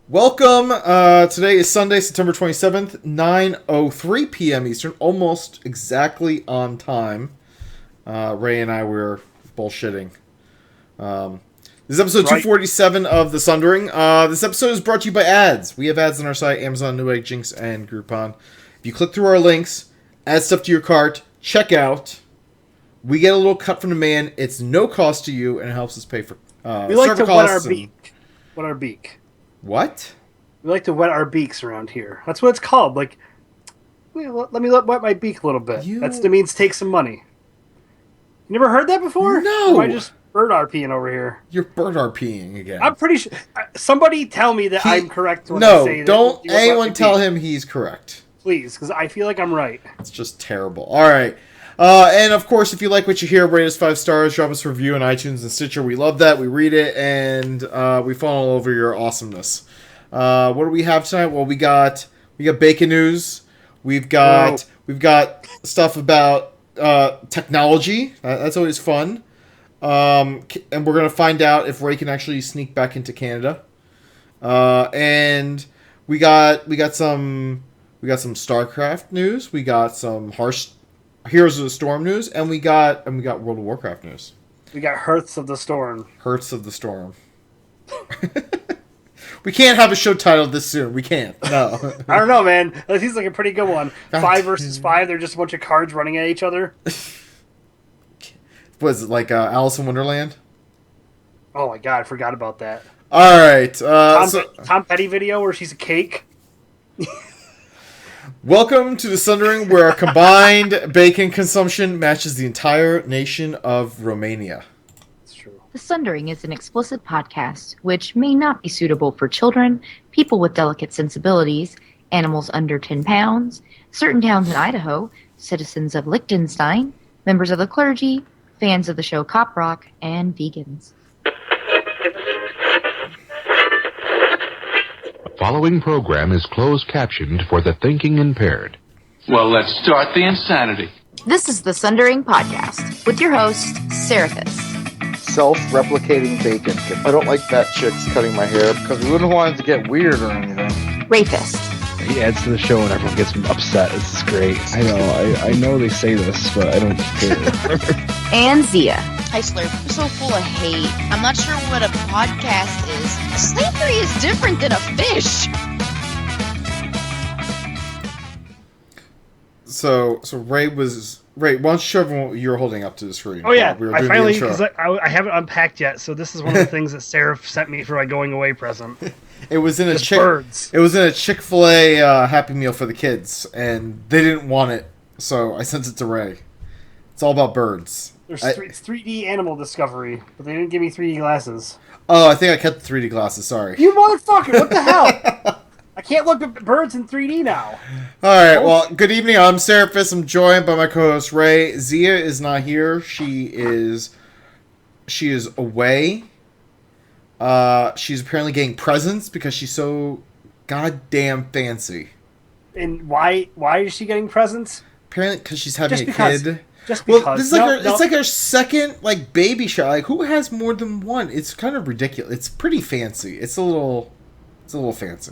Welcome. Today is Sunday, September 27th, 9:03 p.m. Eastern, almost exactly on time. Ray and I were bullshitting. This is episode 247 of the Sundering. This episode is brought to you by ads. We have ads on our site, Amazon, Newegg, Jinx, and Groupon. If you click through our links, add stuff to your cart, check out, we get a little cut from the man. It's no cost to you, and it helps us pay for we like to wet our beak. Wet our beak. What? We like to wet our beaks around here. That's what it's called. Like, let me wet my beak a little bit. That means take some money. You never heard that before? No. Or am I just bird RPing over here? You're bird RPing again. I'm pretty sure. Somebody tell me that I'm correct when I say that. No, don't anyone tell him he's correct. Please, because I feel like I'm right. It's just terrible. All right. And, of course, if you like what you hear, rate us 5 stars, drop us a review on iTunes and Stitcher. We love that. We read it, and we fall all over your awesomeness. What do we have tonight? Well, we got bacon news. We've got stuff about technology. That's always fun. And we're going to find out if Ray can actually sneak back into Canada. And we got some StarCraft news. We got some Heroes of the Storm news, and we got World of Warcraft news. We got Hearths of the Storm. Hearths of the Storm. We can't have a show titled this soon. We can't. No. I don't know, man. That seems like a pretty good one. 5 versus 5. They're just a bunch of cards running at each other. Was it like Alice in Wonderland? Oh my god, I forgot about that. All right. Tom Petty video where she's a cake. Welcome to the Sundering, where our combined bacon consumption matches the entire nation of Romania. It's true. The Sundering is an explicit podcast, which may not be suitable for children, people with delicate sensibilities, animals under 10 pounds, certain towns in Idaho, citizens of Liechtenstein, members of the clergy, fans of the show Cop Rock, and vegans. The following program is closed captioned for the thinking impaired. Well, let's start the insanity. This is the Sundering Podcast with your host, Serapis. Self-replicating bacon. I don't like that chick's cutting my hair because we wouldn't want it to get weird or anything. Rapist. He adds to the show and everyone gets upset. This is great. I know they say this, but I don't care. And Zia. Hi, Slurp. I'm so full of hate. I'm not sure what a podcast is. Slavery is different than a fish. So Ray, why don't you show everyone what you're holding up to the screen? Oh yeah, I finally, because I haven't unpacked yet, so this is one of the things that Sarah sent me for my going away present. It was in birds. It was in a Chick-fil-A Happy Meal for the kids, and they didn't want it, so I sent it to Ray. It's all about birds. It's 3D animal discovery, but they didn't give me 3D glasses. Oh, I think I kept the 3D glasses. Sorry. You motherfucker! What the hell? I can't look at birds in 3D now. All right. Well, good evening. I'm Serapis. I'm joined by my co-host Ray. Zia is not here. She is away. She's apparently getting presents because she's so goddamn fancy. And why is she getting presents? Apparently, because she's having a kid. Just because. Well, this is it's like her second baby shower. Like, who has more than one? It's kind of ridiculous. It's pretty fancy. It's a little fancy.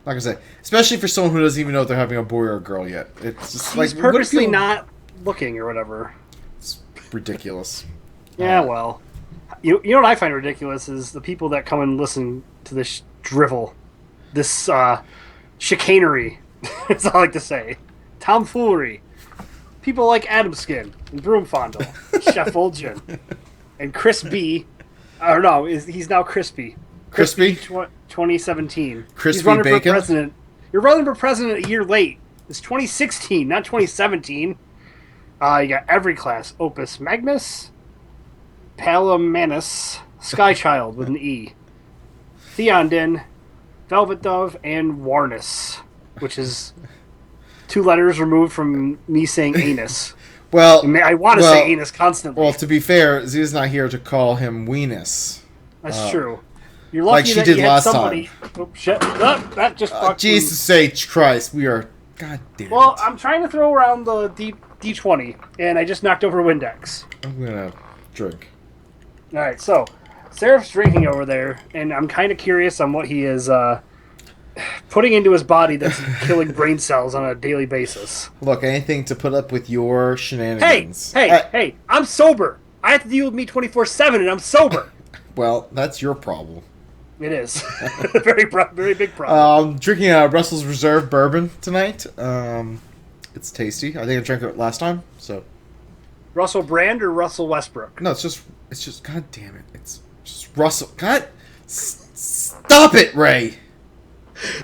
Like I say, especially for someone who doesn't even know if they're having a boy or a girl yet. It's just she's purposely not looking or whatever. It's ridiculous. Yeah, well, you know what I find ridiculous is the people that come and listen to this drivel, this chicanery. That's all I like to say. Tomfoolery. People like Adam Skin and Broom Fondle, Chef Fulgen, and Chris B. I don't know. He's now Crispy. Crispy? 2017. Crispy He's running Bacon? for president. You're running for president a year late. It's 2016, not 2017. You got every class. Opus Magnus, Palamanus, Skychild with an E, Theondin, Velvet Dove, and Warnus, which is 2 letters removed from me saying anus. Well, I want to say anus constantly. Well, to be fair, Zia's not here to call him Weenus. That's true. You're lucky like she that did you had last somebody. time. Oh, shit. Oh, that just fucked me. Jesus H. Christ, we are... God damn it. Well, I'm trying to throw around the D20, and I just knocked over Windex. I'm gonna drink. All right, so Seraph's drinking over there, and I'm kind of curious on what he is putting into his body that's killing brain cells on a daily basis. Look, anything to put up with your shenanigans. Hey, I'm sober. I have to deal with me 24/7, and I'm sober. Well, that's your problem. It is. Very big problem. Drinking Russell's Reserve bourbon tonight. It's tasty. I think I drank it last time, so. Russell Brand or Russell Westbrook? No, it's just, God damn it. It's just Russell. God, stop it, Ray.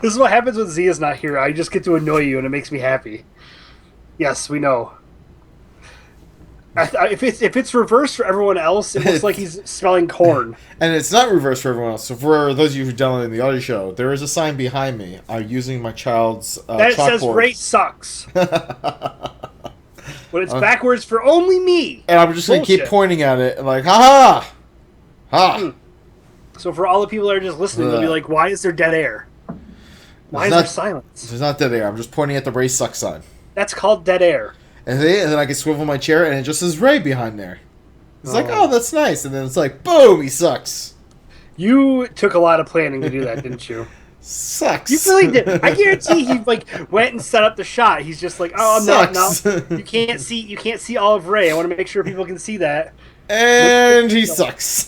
This is what happens when Zia's not here. I just get to annoy you, and it makes me happy. Yes, we know. If it's reversed for everyone else, it looks like he's smelling corn. And it's not reversed for everyone else. So for those of you who downloaded the audio show, there is a sign behind me. I'm using my child's that chalkboard. says Ray sucks. But it's backwards for only me. And I'm just going to keep pointing at it and like, ha ha! So for all the people that are just listening, they'll be like, why is there dead air? Why is there silence? There's not dead air. I'm just pointing at the Ray sucks sign. That's called dead air. And then I can swivel my chair, and it just says Ray behind there. It's like, oh, that's nice. And then it's like, boom, he sucks. You took a lot of planning to do that, didn't you? Sucks. You really did. I guarantee he went and set up the shot. He's just like, oh no. You can't see all of Ray. I want to make sure people can see that. And he sucks.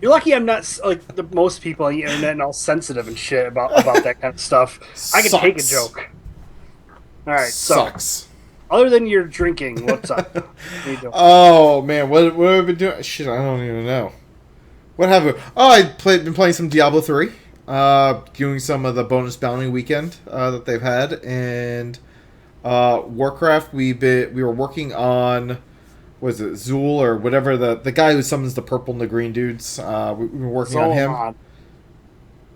You're lucky I'm not like the most people on the internet and all sensitive and shit about that kind of stuff. I can take a joke. All right, sucks. Other than your drinking, what's up? What are you doing? Oh man, what have I been doing? Shit, I don't even know. What have I? Oh, been playing some Diablo 3. Doing some of the bonus bounty weekend that they've had, and Warcraft. We were working on, was it Zool or whatever, the guy who summons the purple and the green dudes. We were working on him.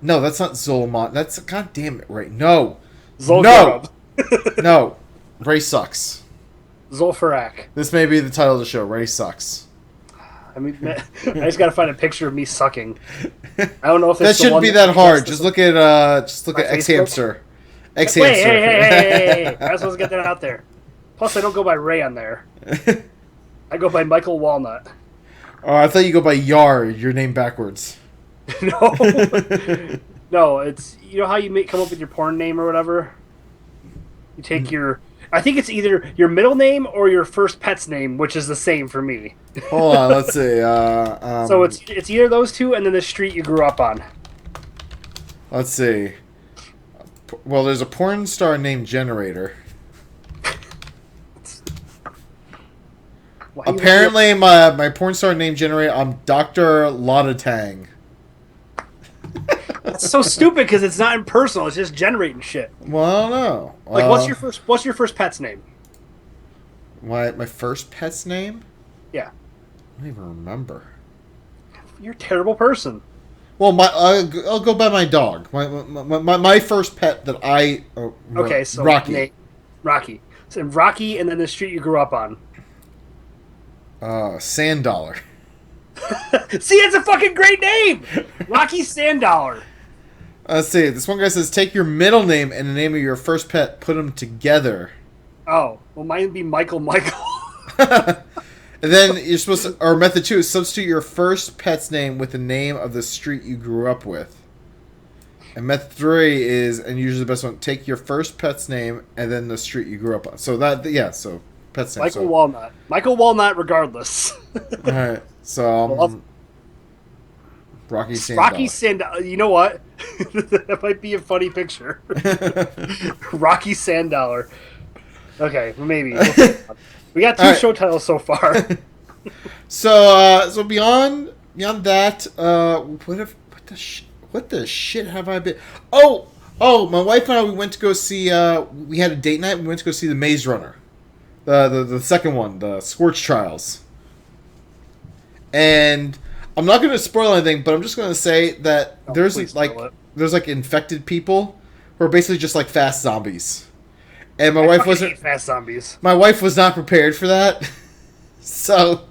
No, that's not Zolomon. That's, god damn it, Ray. No. Zolgarub. No. Ray sucks. Zolfarak. This may be the title of the show. Ray sucks. I mean, I just gotta find a picture of me sucking. I don't know if that shouldn't be that hard. Just look at X Hamster. X Hamster. Hey! I was supposed to get that out there. Plus, I don't go by Ray on there. I go by Michael Walnut. Oh, I thought you go by Yar. Your name backwards. No, no. It's, you know how you come up with your porn name or whatever. You take your. I think it's either your middle name or your first pet's name, which is the same for me. Hold on, let's see. So it's either those two and then the street you grew up on. Let's see. Well, there's a porn star named Generator. Apparently, my porn star named Generator, I'm Dr. Lotta Tang. That's so stupid because it's not impersonal. It's just generating shit. Well, I don't know. Like, what's your first pet's name? My first pet's name? Yeah. I don't even remember. You're a terrible person. Well, I'll go by my dog. My first pet that I... okay, so... Rocky. Rocky. So Rocky, and then the street you grew up on. Sand Dollar. See, it's a fucking great name! Rocky Sand Dollar. Let's see. This one guy says, take your middle name and the name of your first pet, put them together. Oh, well, mine would be Michael. And then you're supposed to, or method 2 is substitute your first pet's name with the name of the street you grew up with. And method 3 is, and usually the best one, take your first pet's name and then the street you grew up on. So that, yeah, so pet's name. Michael Walnut. Michael Walnut regardless. Alright, so Rocky Sand. Rocky Sand. You know what? That might be a funny picture. Rocky Sand Dollar. Okay, maybe. We got 2 show titles so far. So beyond that, what the shit have I been? Oh, my wife and I, we went to go see. We had a date night. We went to go see the Maze Runner, the second one, the Scorch Trials. And I'm not going to spoil anything, but I'm just going to say that there's infected people who are basically just like fast zombies. And my wife wasn't fast zombies. My wife was not prepared for that. So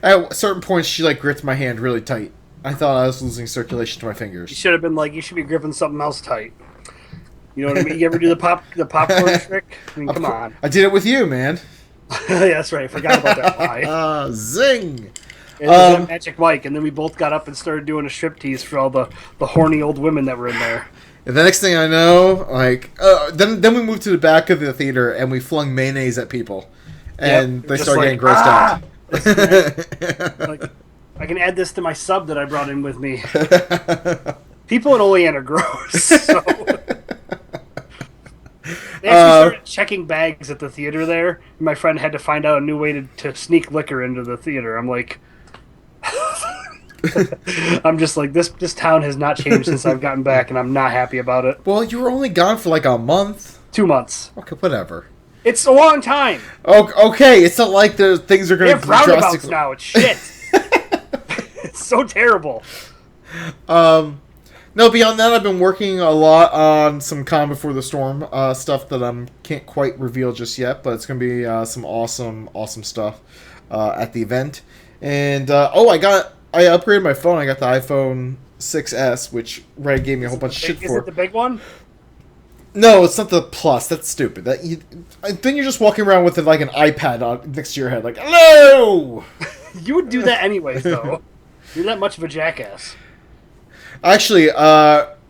at certain points she gripped my hand really tight. I thought I was losing circulation to my fingers. You should have been like, you should be gripping something else tight. You know what I mean? You ever do the popcorn trick? I mean, come on. I did it with you, man. Yeah, that's right. I forgot about that lie. Zing. And there's that Magic Mike, and then we both got up and started doing a striptease for all the horny old women that were in there. And the next thing I know, then we moved to the back of the theater and we flung mayonnaise at people, and they started getting grossed out. Like, I can add this to my sub that I brought in with me. People in Olean are gross. So. They actually started checking bags at the theater there. And my friend had to find out a new way to sneak liquor into the theater. I'm like... I'm just like, this town has not changed since I've gotten back, and I'm not happy about it. Well, you were only gone for like a month. 2 months. Okay, whatever. It's a long time. Okay, it's not like the things are going to be roundabouts now. It's shit. It's so terrible. No, beyond that, I've been working a lot on some Calm Before the Storm stuff that I can't quite reveal just yet, but it's going to be some awesome stuff at the event. And I upgraded my phone. I got the iPhone 6S, which Ray gave me a whole bunch of shit for. Is it the big one? No, it's not the Plus. That's stupid. Then you're just walking around with like an iPad next to your head, like, hello! You would do that anyways, though. You're that much of a jackass. Actually,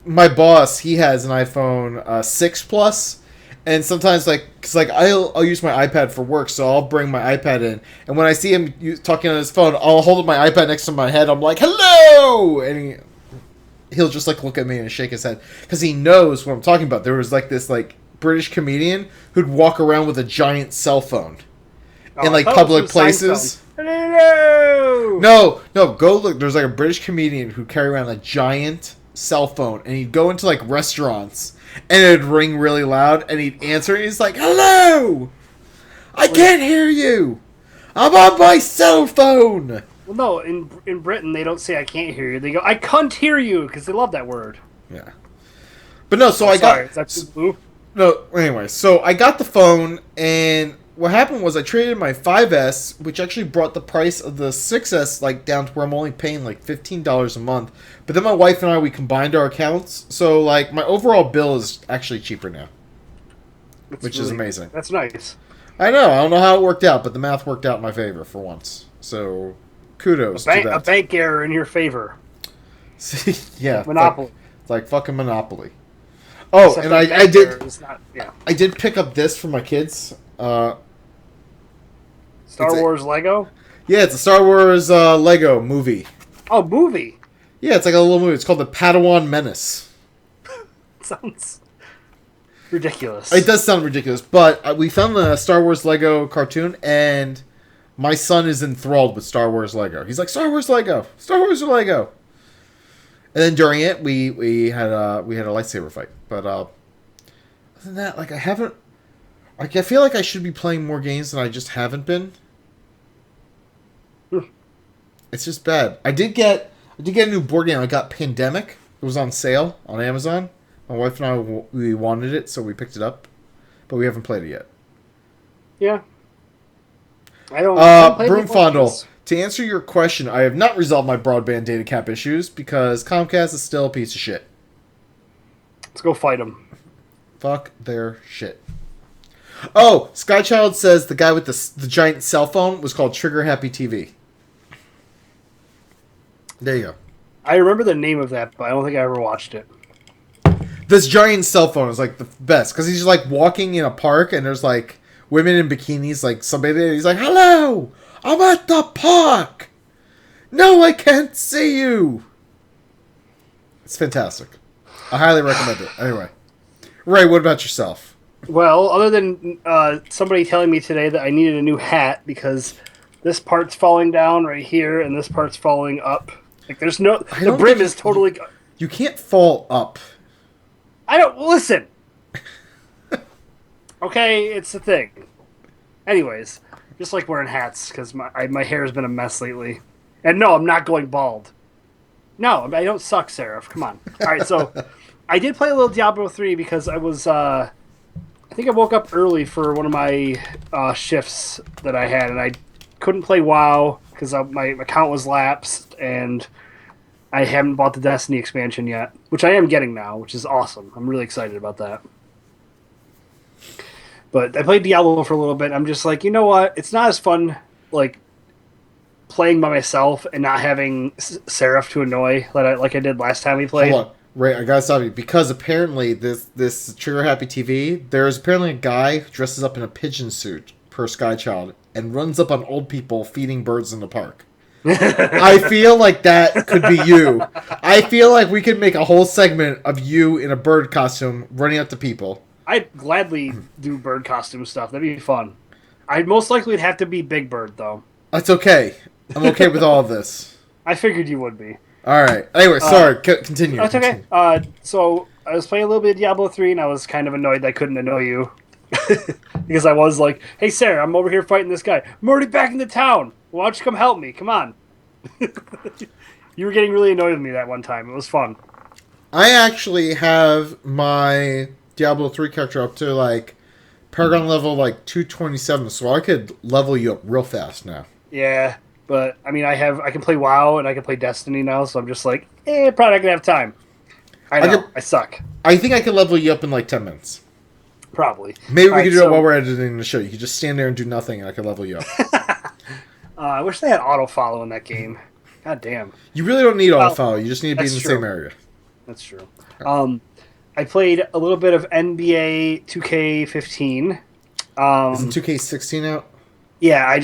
my boss, he has an iPhone 6 Plus, and sometimes, because I'll use my iPad for work, so I'll bring my iPad in, and when I see him talking on his phone, I'll hold up my iPad next to my head, I'm like, hello! And he'll just, look at me and shake his head, because he knows what I'm talking about. There was, this British comedian who'd walk around with a giant cell phone in, public places. Hello! No, go look. There's, a British comedian who'd carry around a giant cell phone, and he'd go into, restaurants, and it'd ring really loud, and he'd answer, and he's like, hello! I can't hear you! I'm on my cell phone! Well, no, in Britain, they don't say I can't hear you. They go, I can't hear you, because they love that word. Yeah. But no, so anyway, so I got the phone, and what happened was I traded my 5S, which actually brought the price of the 6S, down to where I'm only paying, $15 a month. But then my wife and I, we combined our accounts, so, my overall bill is actually cheaper now. Which is amazing. That's nice. I don't know how it worked out, but the math worked out in my favor for once. So, kudos to that. A bank error in your favor. Yeah. Monopoly. It's like fucking Monopoly. Oh, except and I did. I did pick up this for my kids. Star Wars Lego? Yeah, it's a Star Wars Lego movie. Oh, movie? Yeah, it's like a little movie. It's called The Padawan Menace. Sounds ridiculous. It does sound ridiculous, but we found the Star Wars Lego cartoon, and my son is enthralled with Star Wars Lego. He's like, Star Wars Lego! Star Wars Lego! And then during it, we had a lightsaber fight. But other than that, I haven't... I feel like I should be playing more games than I just haven't been. It's just bad. I did get a new board game. I got Pandemic. It was on sale on Amazon. My wife and I, we wanted it, so we picked it up. But we haven't played it yet. Yeah. I don't Broom Fondle. To answer your question, I have not resolved my broadband data cap issues because Comcast is still a piece of shit. Let's go fight them. Fuck their shit. Oh, Skychild says the guy with the giant cell phone was called Trigger Happy TV. There you go. I remember the name of that, but I don't think I ever watched it. This giant cell phone is the best because he's walking in a park and there's women in bikinis, somebody there. He's like, hello, I'm at the park. No, I can't see you. It's fantastic. I highly recommend it. Anyway, Ray, what about yourself? Well, other than somebody telling me today that I needed a new hat because this part's falling down right here and this part's falling up. There's no... The brim is totally... You can't fall up. I don't... Listen! Okay, it's a thing. Anyways, just wearing hats because my hair has been a mess lately. And no, I'm not going bald. No, I don't suck, Sarah. Come on. All right, so I did play a little Diablo 3 because I was... I think I woke up early for one of my shifts that I had, and I couldn't play WoW because my account was lapsed, and I haven't bought the Destiny expansion yet, which I am getting now, which is awesome. I'm really excited about that. But I played Diablo for a little bit. I'm just you know what? It's not as fun, playing by myself and not having Seraph to annoy like I did last time we played. Hold on. Ray, I gotta stop you because apparently this Trigger Happy TV, there's apparently a guy who dresses up in a pigeon suit per Skychild and runs up on old people feeding birds in the park. I feel like that could be you. I feel like we could make a whole segment of you in a bird costume running up to people. I'd gladly do bird costume stuff. That'd be fun. I'd most likely would have to be Big Bird though. That's okay. I'm okay with all of this. I figured you would be. All right. Anyway, sorry. Continue. That's okay. So I was playing a little bit of Diablo 3, and I was kind of annoyed that I couldn't annoy you. Because I was like, hey, Sarah, I'm over here fighting this guy. I'm already back in the town. Why don't you come help me? Come on. You were getting really annoyed with me that one time. It was fun. I actually have my Diablo 3 character up to, like, Paragon level, like, 227, so I could level you up real fast now. Yeah. But, I mean, I can play WoW and I can play Destiny now, so I'm just like, probably not going to have time. I suck. I think I could level you up in like 10 minutes. Probably. Maybe we could do it while we're editing the show. You could just stand there and do nothing and I could level you up. I wish they had auto-follow in that game. God damn. You really don't need auto-follow. You just need to be in the same area. That's true. I played a little bit of NBA 2K15. Isn't 2K16 out? Yeah, I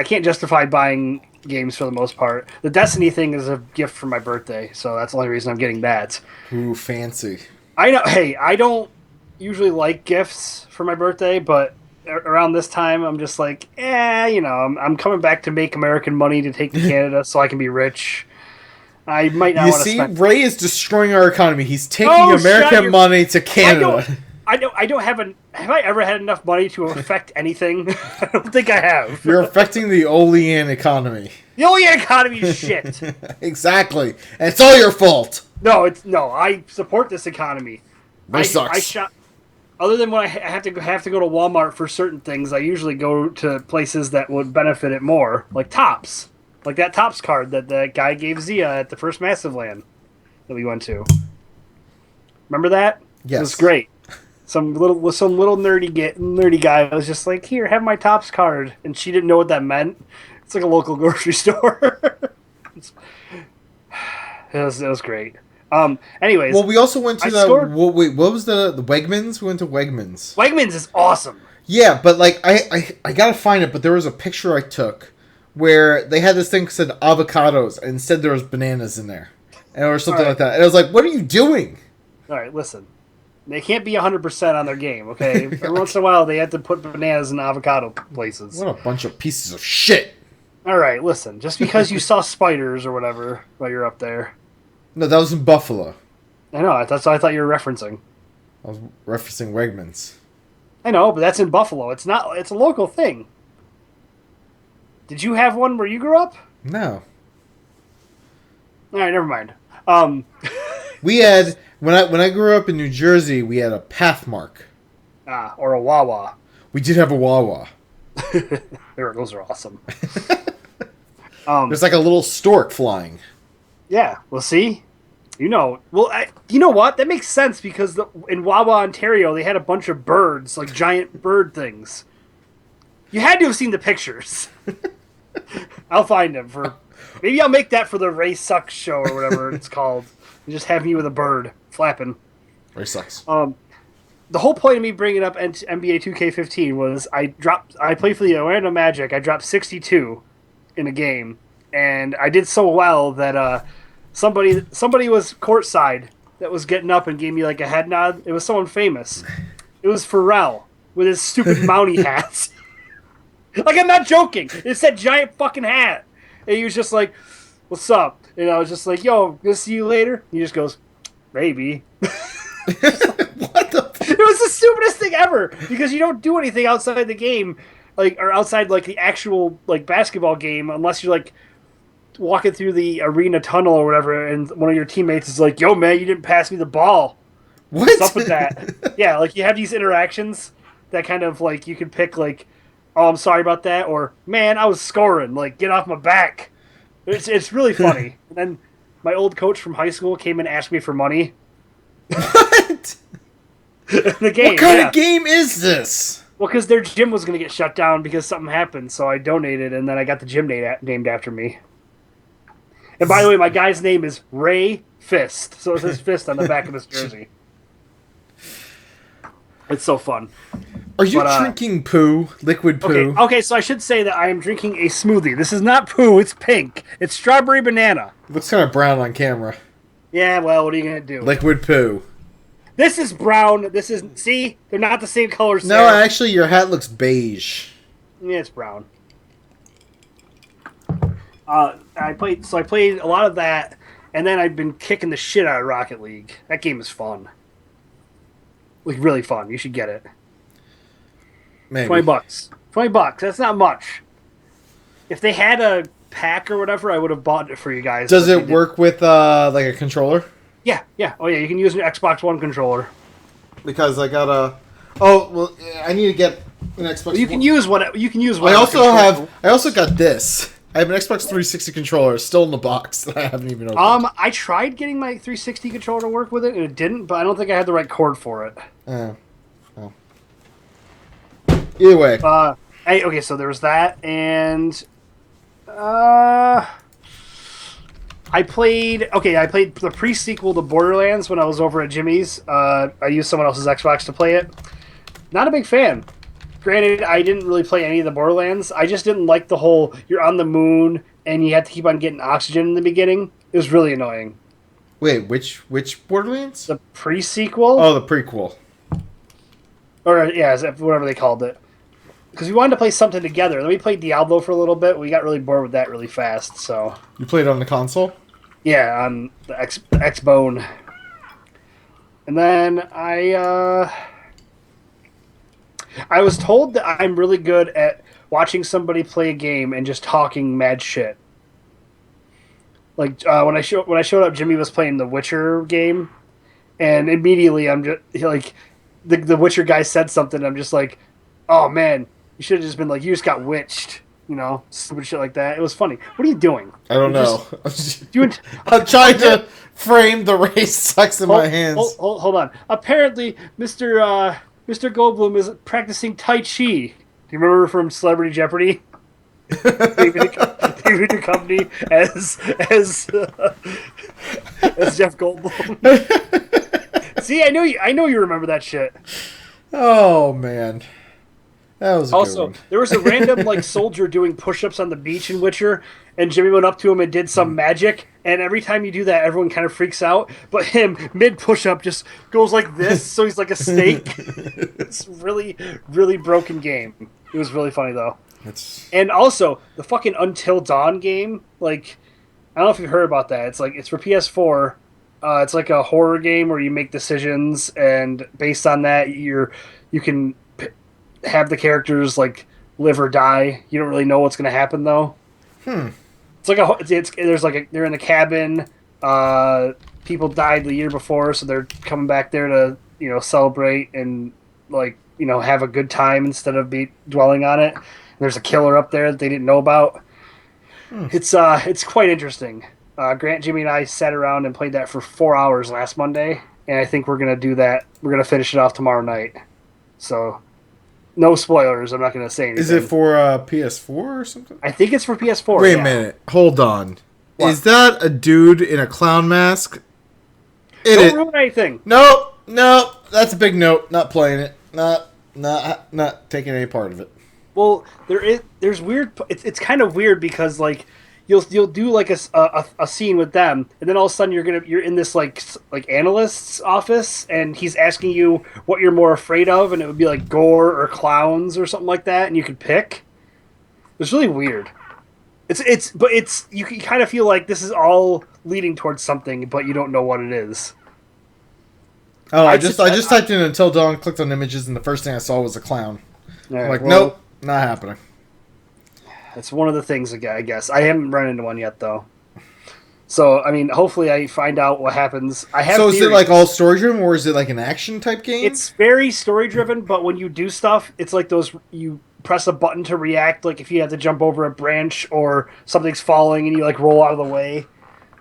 can't justify buying games for the most part. The Destiny thing is a gift for my birthday, so that's the only reason I'm getting that. Ooh, fancy. I know. Hey, I don't usually like gifts for my birthday, but around this time, I'm just like, I'm coming back to make American money to take to Canada so I can be rich. I might not want to spend... You see, Ray is destroying our economy. He's taking American money to Canada. I don't have have I ever had enough money to affect anything? I don't think I have. You're affecting the Olean economy. The Olean economy is shit. Exactly. And it's all your fault. No, I support this economy. That sucks. Other than when I have to go to Walmart for certain things, I usually go to places that would benefit it more, like Tops. Like that Tops card that the guy gave Zia at the first Massive Land that we went to. Remember that? Yes. It was great. Some little nerdy guy was just like, here, have my Tops card. And she didn't know what that meant. It's like a local grocery store. It was great. Anyways. Well, we also went to what was the Wegmans? We went to Wegmans. Wegmans is awesome. Yeah, but like I gotta find it, but there was a picture I took where they had this thing that said avocados, and instead there was bananas in there. Or something like that. And I was like, what are you doing? Alright, listen. They can't be 100% on their game, okay? Every once in a while, they have to put bananas in avocado places. What a bunch of pieces of shit. All right, listen. Just because you saw spiders or whatever while you're up there. No, that was in Buffalo. I know. That's what I thought you were referencing. I was referencing Wegmans. I know, but that's in Buffalo. It's not. It's a local thing. Did you have one where you grew up? No. All right, never mind. We had... When I grew up in New Jersey, we had a Pathmark. Or a Wawa. We did have a Wawa. Those are awesome. There's like a little stork flying. Yeah, well, see? You know what? That makes sense because in Wawa, Ontario, they had a bunch of birds, like giant bird things. You had to have seen the pictures. I'll find them. Maybe I'll make that for the Ray Sucks show or whatever it's called. And just have me with a bird flapping. Ray Sucks. The whole point of me bringing up NBA 2K15 was I played for the Orlando Magic. I dropped 62 in a game, and I did so well that somebody was courtside that was getting up and gave me like a head nod. It was someone famous. It was Pharrell with his stupid Mountie hats. Like, I'm not joking. It's that giant fucking hat. And he was just like, what's up? And I was just like, yo, gonna see you later? He just goes, maybe. What the? It was the stupidest thing ever because you don't do anything outside the game, like or outside like the actual like basketball game, unless you're like walking through the arena tunnel or whatever, and one of your teammates is like, "Yo, man, you didn't pass me the ball." What's up with that? Yeah, like you have these interactions that kind of like you can pick like, "Oh, I'm sorry about that," or "Man, I was scoring. Like, get off my back." It's really funny. And then my old coach from high school came and asked me for money. What? The game. What kind of game is this? Well, because their gym was going to get shut down because something happened, so I donated, and then I got the gym named after me. And by the way, my guy's name is Ray Fist, so it says Fist on the back of his jersey. It's so fun. Are you drinking poo? Liquid poo? Okay, so I should say that I am drinking a smoothie. This is not poo, it's pink. It's strawberry banana. Looks kind of brown on camera. Yeah, well, what are you going to do? Liquid poo. This is brown. This is... See? They're not the same color. No, actually, your hat looks beige. Yeah, it's brown. I played a lot of that, and then I've been kicking the shit out of Rocket League. That game is fun. Like, really fun. You should get it. Maybe. $20. $20. That's not much. If they had a pack or whatever, I would have bought it for you guys. Does it work with like a controller? Yeah. Oh yeah, you can use an Xbox One controller. Because I got a. Oh well, I need to get an Xbox. Well, you can use what I also got this. I have an Xbox 360 controller still in the box that I haven't even opened. I tried getting my 360 controller to work with it, and it didn't. But I don't think I had the right cord for it. Oh. Either way. Okay, so there was that, and I played the pre-sequel to Borderlands when I was over at Jimmy's. I used someone else's Xbox to play it. Not a big fan. Granted, I didn't really play any of the Borderlands. I just didn't like the whole you're on the moon and you have to keep on getting oxygen in the beginning. It was really annoying. Wait, which Borderlands? The pre-sequel? Oh, the prequel. Or, yeah, whatever they called it. Because we wanted to play something together. Then we played Diablo for a little bit. We got really bored with that really fast, so... You played on the console? Yeah, on the Xbone. And then I was told that I'm really good at watching somebody play a game and just talking mad shit. Like, when I showed up, Jimmy was playing the Witcher game, and immediately I'm just, like, the Witcher guy said something, I'm just like, oh man, you should have just been like, you just got witched, stupid shit like that. It was funny. What are you doing? I don't know. Doing... I'm trying to frame the race sucks in my hands. Hold on. Apparently, Mr. Goldblum is practicing Tai Chi. Do you remember from Celebrity Jeopardy? David Duchovny as Jeff Goldblum. See, I know you remember that shit. Oh man. That was a good one. There was a random soldier doing push-ups on the beach in Witcher, and Jimmy went up to him and did some magic, and every time you do that, everyone kind of freaks out, but him, mid-push-up, just goes like this, so he's like a snake. It's really, really broken game. It was really funny, though. And also, the fucking Until Dawn game, I don't know if you've heard about that. It's for PS4. It's like a horror game where you make decisions, and based on that, you can have the characters live or die. You don't really know what's going to happen though. It's they're in a cabin. People died the year before, so they're coming back there to celebrate and have a good time instead of dwelling on it. And there's a killer up there that they didn't know about. It's quite interesting. Grant, Jimmy, and I sat around and played that for 4 hours last Monday, and I think we're gonna do that. We're gonna finish it off tomorrow night. So. No spoilers. I'm not going to say anything. Is it for PS4 or something? I think it's for PS4. Wait a minute. Hold on. What? Is that a dude in a clown mask? Don't ruin anything. Nope. That's a big nope. Not playing it. Not taking any part of it. Well, there's weird. It's kind of weird because you'll do a scene with them, and then all of a sudden you're in this analyst's office, and he's asking you what you're more afraid of, and it would be gore or clowns or something like that, and you could pick. It's really weird. It's you can kind of feel like this is all leading towards something, but you don't know what it is. Oh, I just typed in Until Dawn, clicked on images, and the first thing I saw was a clown. Right, nope, not happening. It's one of the things, I guess. I haven't run into one yet, though. So, I mean, hopefully I find out what happens. So is it all story-driven, or is it an action-type game? It's very story-driven, but when you do stuff, it's like those... You press a button to react, if you have to jump over a branch or something's falling and you, roll out of the way.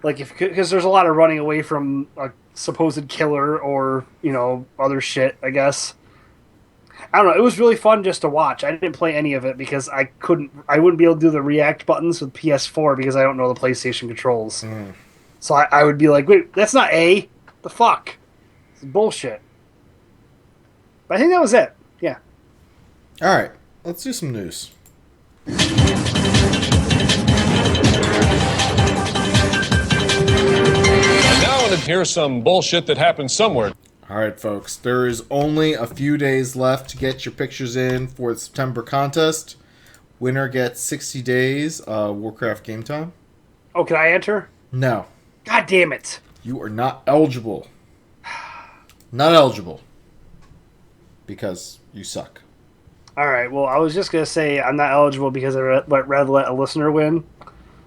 Because there's a lot of running away from a supposed killer or, other shit, I guess. I don't know. It was really fun just to watch. I didn't play any of it because I wouldn't be able to do the react buttons with PS4 because I don't know the PlayStation controls. So I would be like, wait, that's not A. The fuck? It's bullshit. But I think that was it. Yeah. All right, let's do some news. And now here's some bullshit that happened somewhere. All right, folks. There is only a few days left to get your pictures in for the September contest. Winner gets 60 days Warcraft game time. Oh, can I enter? No. God damn it. You are not eligible. Not eligible. Because you suck. All right. Well, I was just going to say I'm not eligible because I'd rather let a listener win.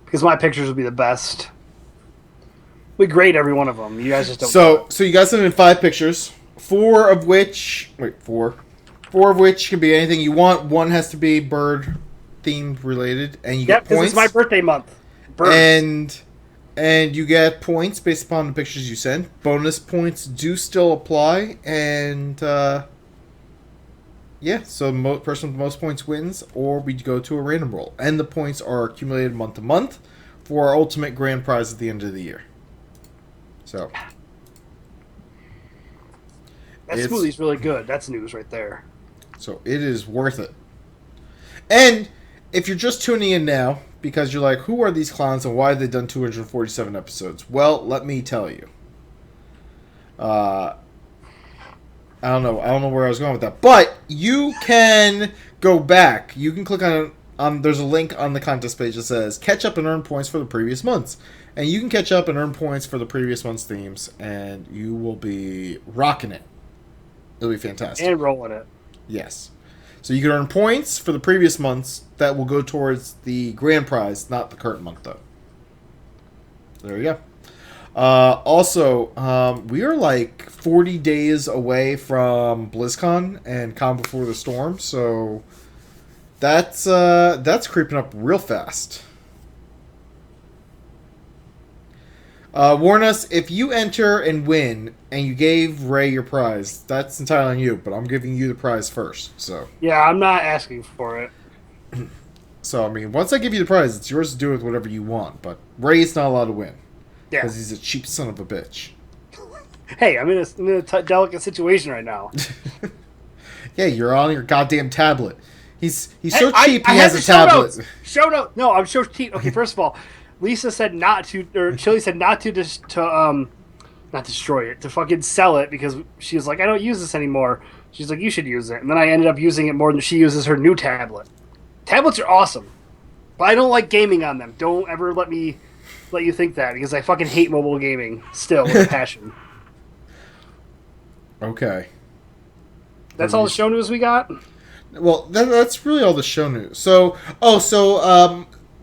Because my pictures would be the best. We grade every one of them. You guys just don't. So you guys sent in 5 pictures. 4 of which can be anything you want. 1 has to be bird themed related, and you get points. Because it's my birthday month. Birds. And you get points based upon the pictures you send. Bonus points do still apply, and so person with the most points wins, or we go to a random roll, and the points are accumulated month to month for our ultimate grand prize at the end of the year. So that smoothie's really good. That's news right there. So it is worth it. And if you're just tuning in now because you're like, who are these clowns and why have they done 247 episodes? Well, let me tell you. I don't know where I was going with that. But you can go back. You can click on there's a link on the contest page that says catch up and earn points for the previous months. And you can catch up and earn points for the previous month's themes, and you will be rocking it. It'll be fantastic. And rolling it. Yes. So you can earn points for the previous months that will go towards the grand prize, not the current month, though. There you go. Also, we are like 40 days away from BlizzCon and Calm Before the Storm, so that's creeping up real fast. Warn us, if you enter and win and you gave Ray your prize, that's entirely on you, but I'm giving you the prize first. So yeah, I'm not asking for it. So, I mean, once I give you the prize, it's yours to do with whatever you want, but Ray's not allowed to win. Yeah. Because he's a cheap son of a bitch. Hey, I'm in a delicate situation right now. Yeah, you're on your goddamn tablet. He's so cheap he has a tablet. Show notes. No, I'm so cheap. Okay, first of all, Lisa said not to, or Chili said not to not destroy it, to fucking sell it, because she was like, I don't use this anymore. She's like, you should use it. And then I ended up using it more than she uses her new tablet. Tablets are awesome, but I don't like gaming on them. Don't ever let you think that, because I fucking hate mobile gaming still with a passion. Okay. That's all the show news we got? Well, that's really all the show news.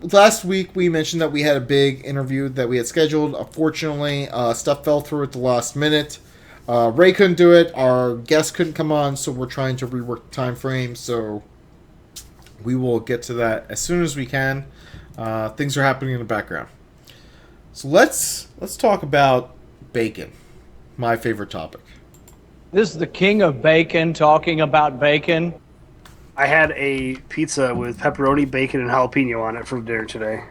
Last week we mentioned that we had a big interview that we had scheduled. Unfortunately, stuff fell through at the last minute. Ray couldn't do it. Our guest couldn't come on, so we're trying to rework the time frame. So we will get to that as soon as we can. Things are happening in the background. So let's talk about bacon, my favorite topic. This is the king of bacon talking about bacon. I had a pizza with pepperoni, bacon, and jalapeno on it for dinner today.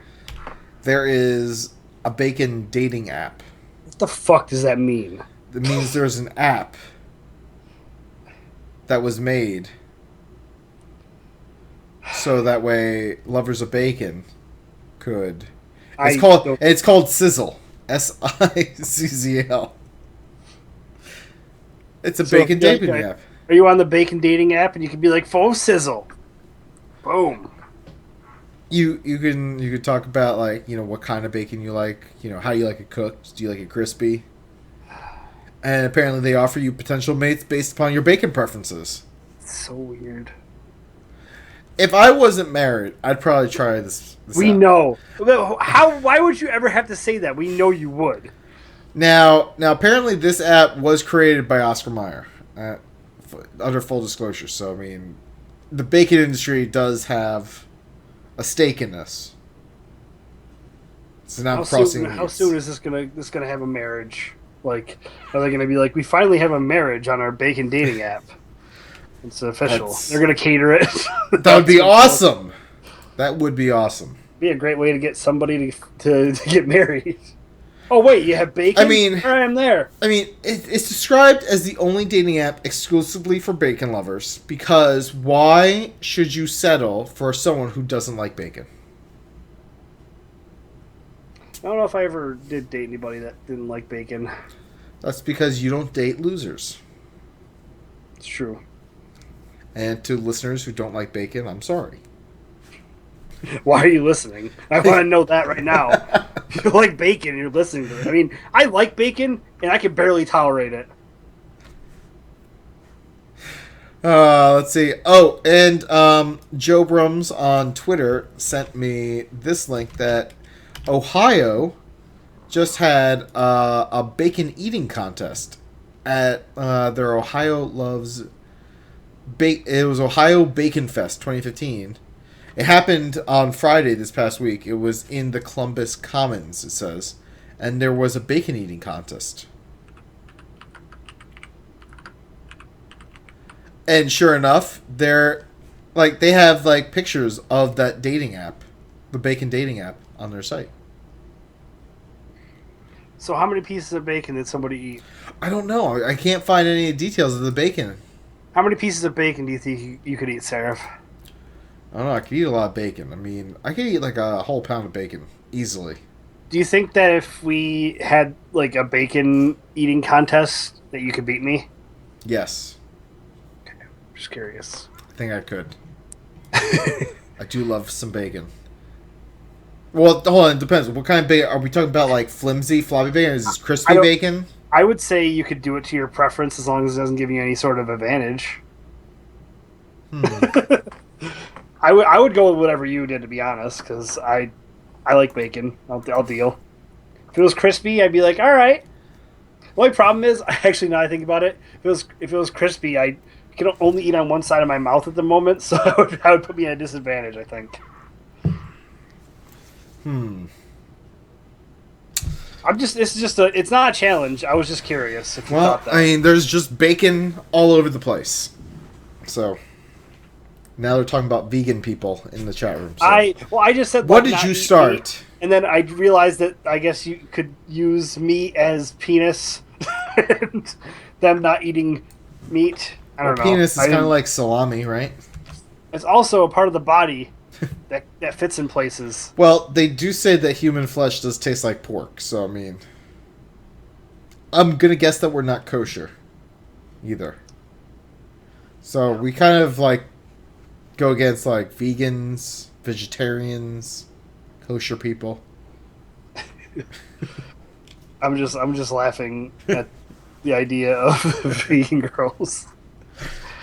There is a bacon dating app. What the fuck does that mean? It means there's an app that was made so that way lovers of bacon could. It's called Sizzle. SICZL. It's a bacon dating app. Are you on the bacon dating app and you can be like, faux sizzle? Boom. You could talk about, like, you know, what kind of bacon you like, you know, how you like it cooked. Do you like it crispy? And apparently they offer you potential mates based upon your bacon preferences. So weird. If I wasn't married, I'd probably try this we out. know. Why would you ever have to say that? We know you would. Now apparently this app was created by Oscar Mayer. Under full disclosure, so I mean, the bacon industry does have a stake in this. It's not crossing. How soon is this gonna have a marriage? Like, are they gonna be like, we finally have a marriage on our bacon dating app? It's official. That's- They're gonna cater it. That would be awesome. That would be awesome. Be a great way to get somebody to get married. Oh wait, you have bacon? I mean, I am there. I mean, it's described as the only dating app exclusively for bacon lovers because why should you settle for someone who doesn't like bacon? I don't know if I ever did date anybody that didn't like bacon. That's because you don't date losers. It's true. And to listeners who don't like bacon, I'm sorry. Why are you listening? I want to know that right now. If you like bacon, you're listening to it. I mean, I like bacon, and I can barely tolerate it. Let's see. Oh, and Joe Brums on Twitter sent me this link that Ohio just had a bacon eating contest at their Ohio Loves It was Ohio Bacon Fest 2015. It happened on Friday this past week. It was in the Columbus Commons, it says. And there was a bacon eating contest. And sure enough, they have pictures of that dating app, the bacon dating app, on their site. So how many pieces of bacon did somebody eat? I don't know. I can't find any details of the bacon. How many pieces of bacon do you think you could eat, Seraph? I don't know. I could eat a lot of bacon. I mean, I could eat like a whole pound of bacon easily. Do you think that if we had like a bacon eating contest that you could beat me? Yes. Okay, just curious. I think I could. I do love some bacon. Well, hold on. It depends. What kind of bacon? Are we talking about like flimsy, floppy bacon? Is this crispy bacon? I would say you could do it to your preference as long as it doesn't give you any sort of advantage. I would go with whatever you did, to be honest, because I like bacon. I'll deal. If it was crispy, I'd be like, all right. The only problem is, actually, now I think about it, if it was crispy, I can only eat on one side of my mouth at the moment, so that would put me at a disadvantage, I think. It's not a challenge. I was just curious if you thought that. I mean, there's just bacon all over the place. So now they're talking about vegan people in the chat room. So. I just said. What did you start? Meat, and then I realized that I guess you could use meat as penis, and them not eating meat. I don't know. Penis is kind of like salami, right? It's also a part of the body that fits in places. Well, they do say that human flesh does taste like pork, so I mean, I'm gonna guess that we're not kosher either. So we kind of like go against like vegans, vegetarians, kosher people. I'm just laughing at the idea of vegan girls.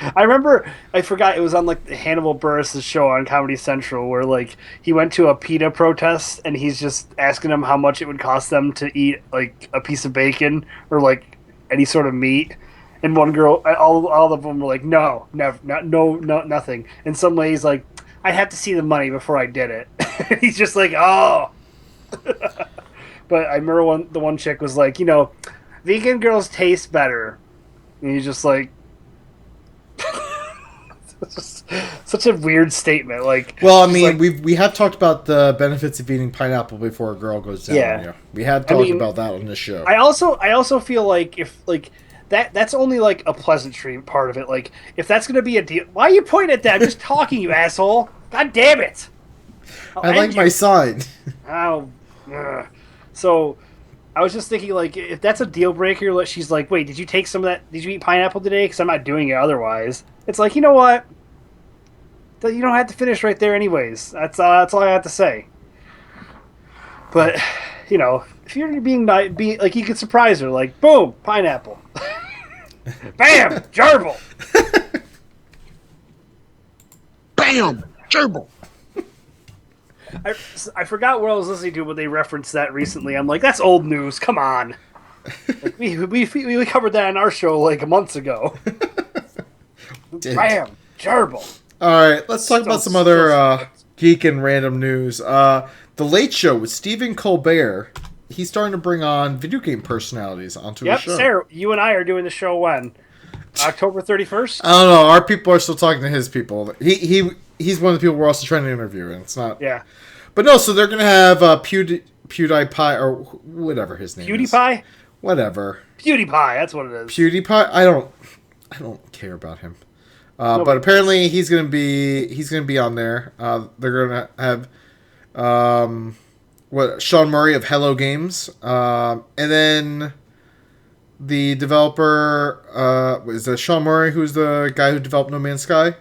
I forgot it was on like Hannibal Buress' show on Comedy Central where like he went to a PETA protest and he's just asking them how much it would cost them to eat like a piece of bacon or like any sort of meat. And one girl, all of them were like, no, never, no, nothing. And some lady's like, I'd have to see the money before I did it. He's just like, oh. But I remember the one chick was like, vegan girls taste better. And he's just like, such a weird statement. Like, well, I mean, we have talked about the benefits of eating pineapple before a girl goes down. Yeah, we have talked about that on this show. I also feel like if like. That's only like a pleasantry part of it. Like, if that's going to be a deal... Why are you pointing at that? I'm just talking, you asshole. God damn it. I like my sign. Oh. Ugh. So, I was just thinking, like, if that's a deal breaker, she's like, wait, did you take some of that... Did you eat pineapple today? Because I'm not doing it otherwise. It's like, you know what? You don't have to finish right there anyways. That's all I have to say. But, if you're being like, you could surprise her. Like, boom, pineapple. Bam! Gerbil! Bam! Gerbil! I forgot what I was listening to when they referenced that recently. I'm like, that's old news. Come on. Like, we covered that in our show like months ago. Bam! Gerbil! Alright, let's talk about some other geek and random news. The Late Show with Stephen Colbert. He's starting to bring on video game personalities onto the show. Yep, Sarah, you and I are doing the show when? October 31st? I don't know. Our people are still talking to his people. He's one of the people we're also trying to interview, and it's not. Yeah. But no, so they're gonna have PewDiePie or whatever his name is. PewDiePie? Whatever. PewDiePie, that's what it is. PewDiePie. I don't care about him. But apparently he's gonna be on there. They're gonna have Sean Murray of Hello Games, and then the developer is that Sean Murray, who's the guy who developed No Man's Sky.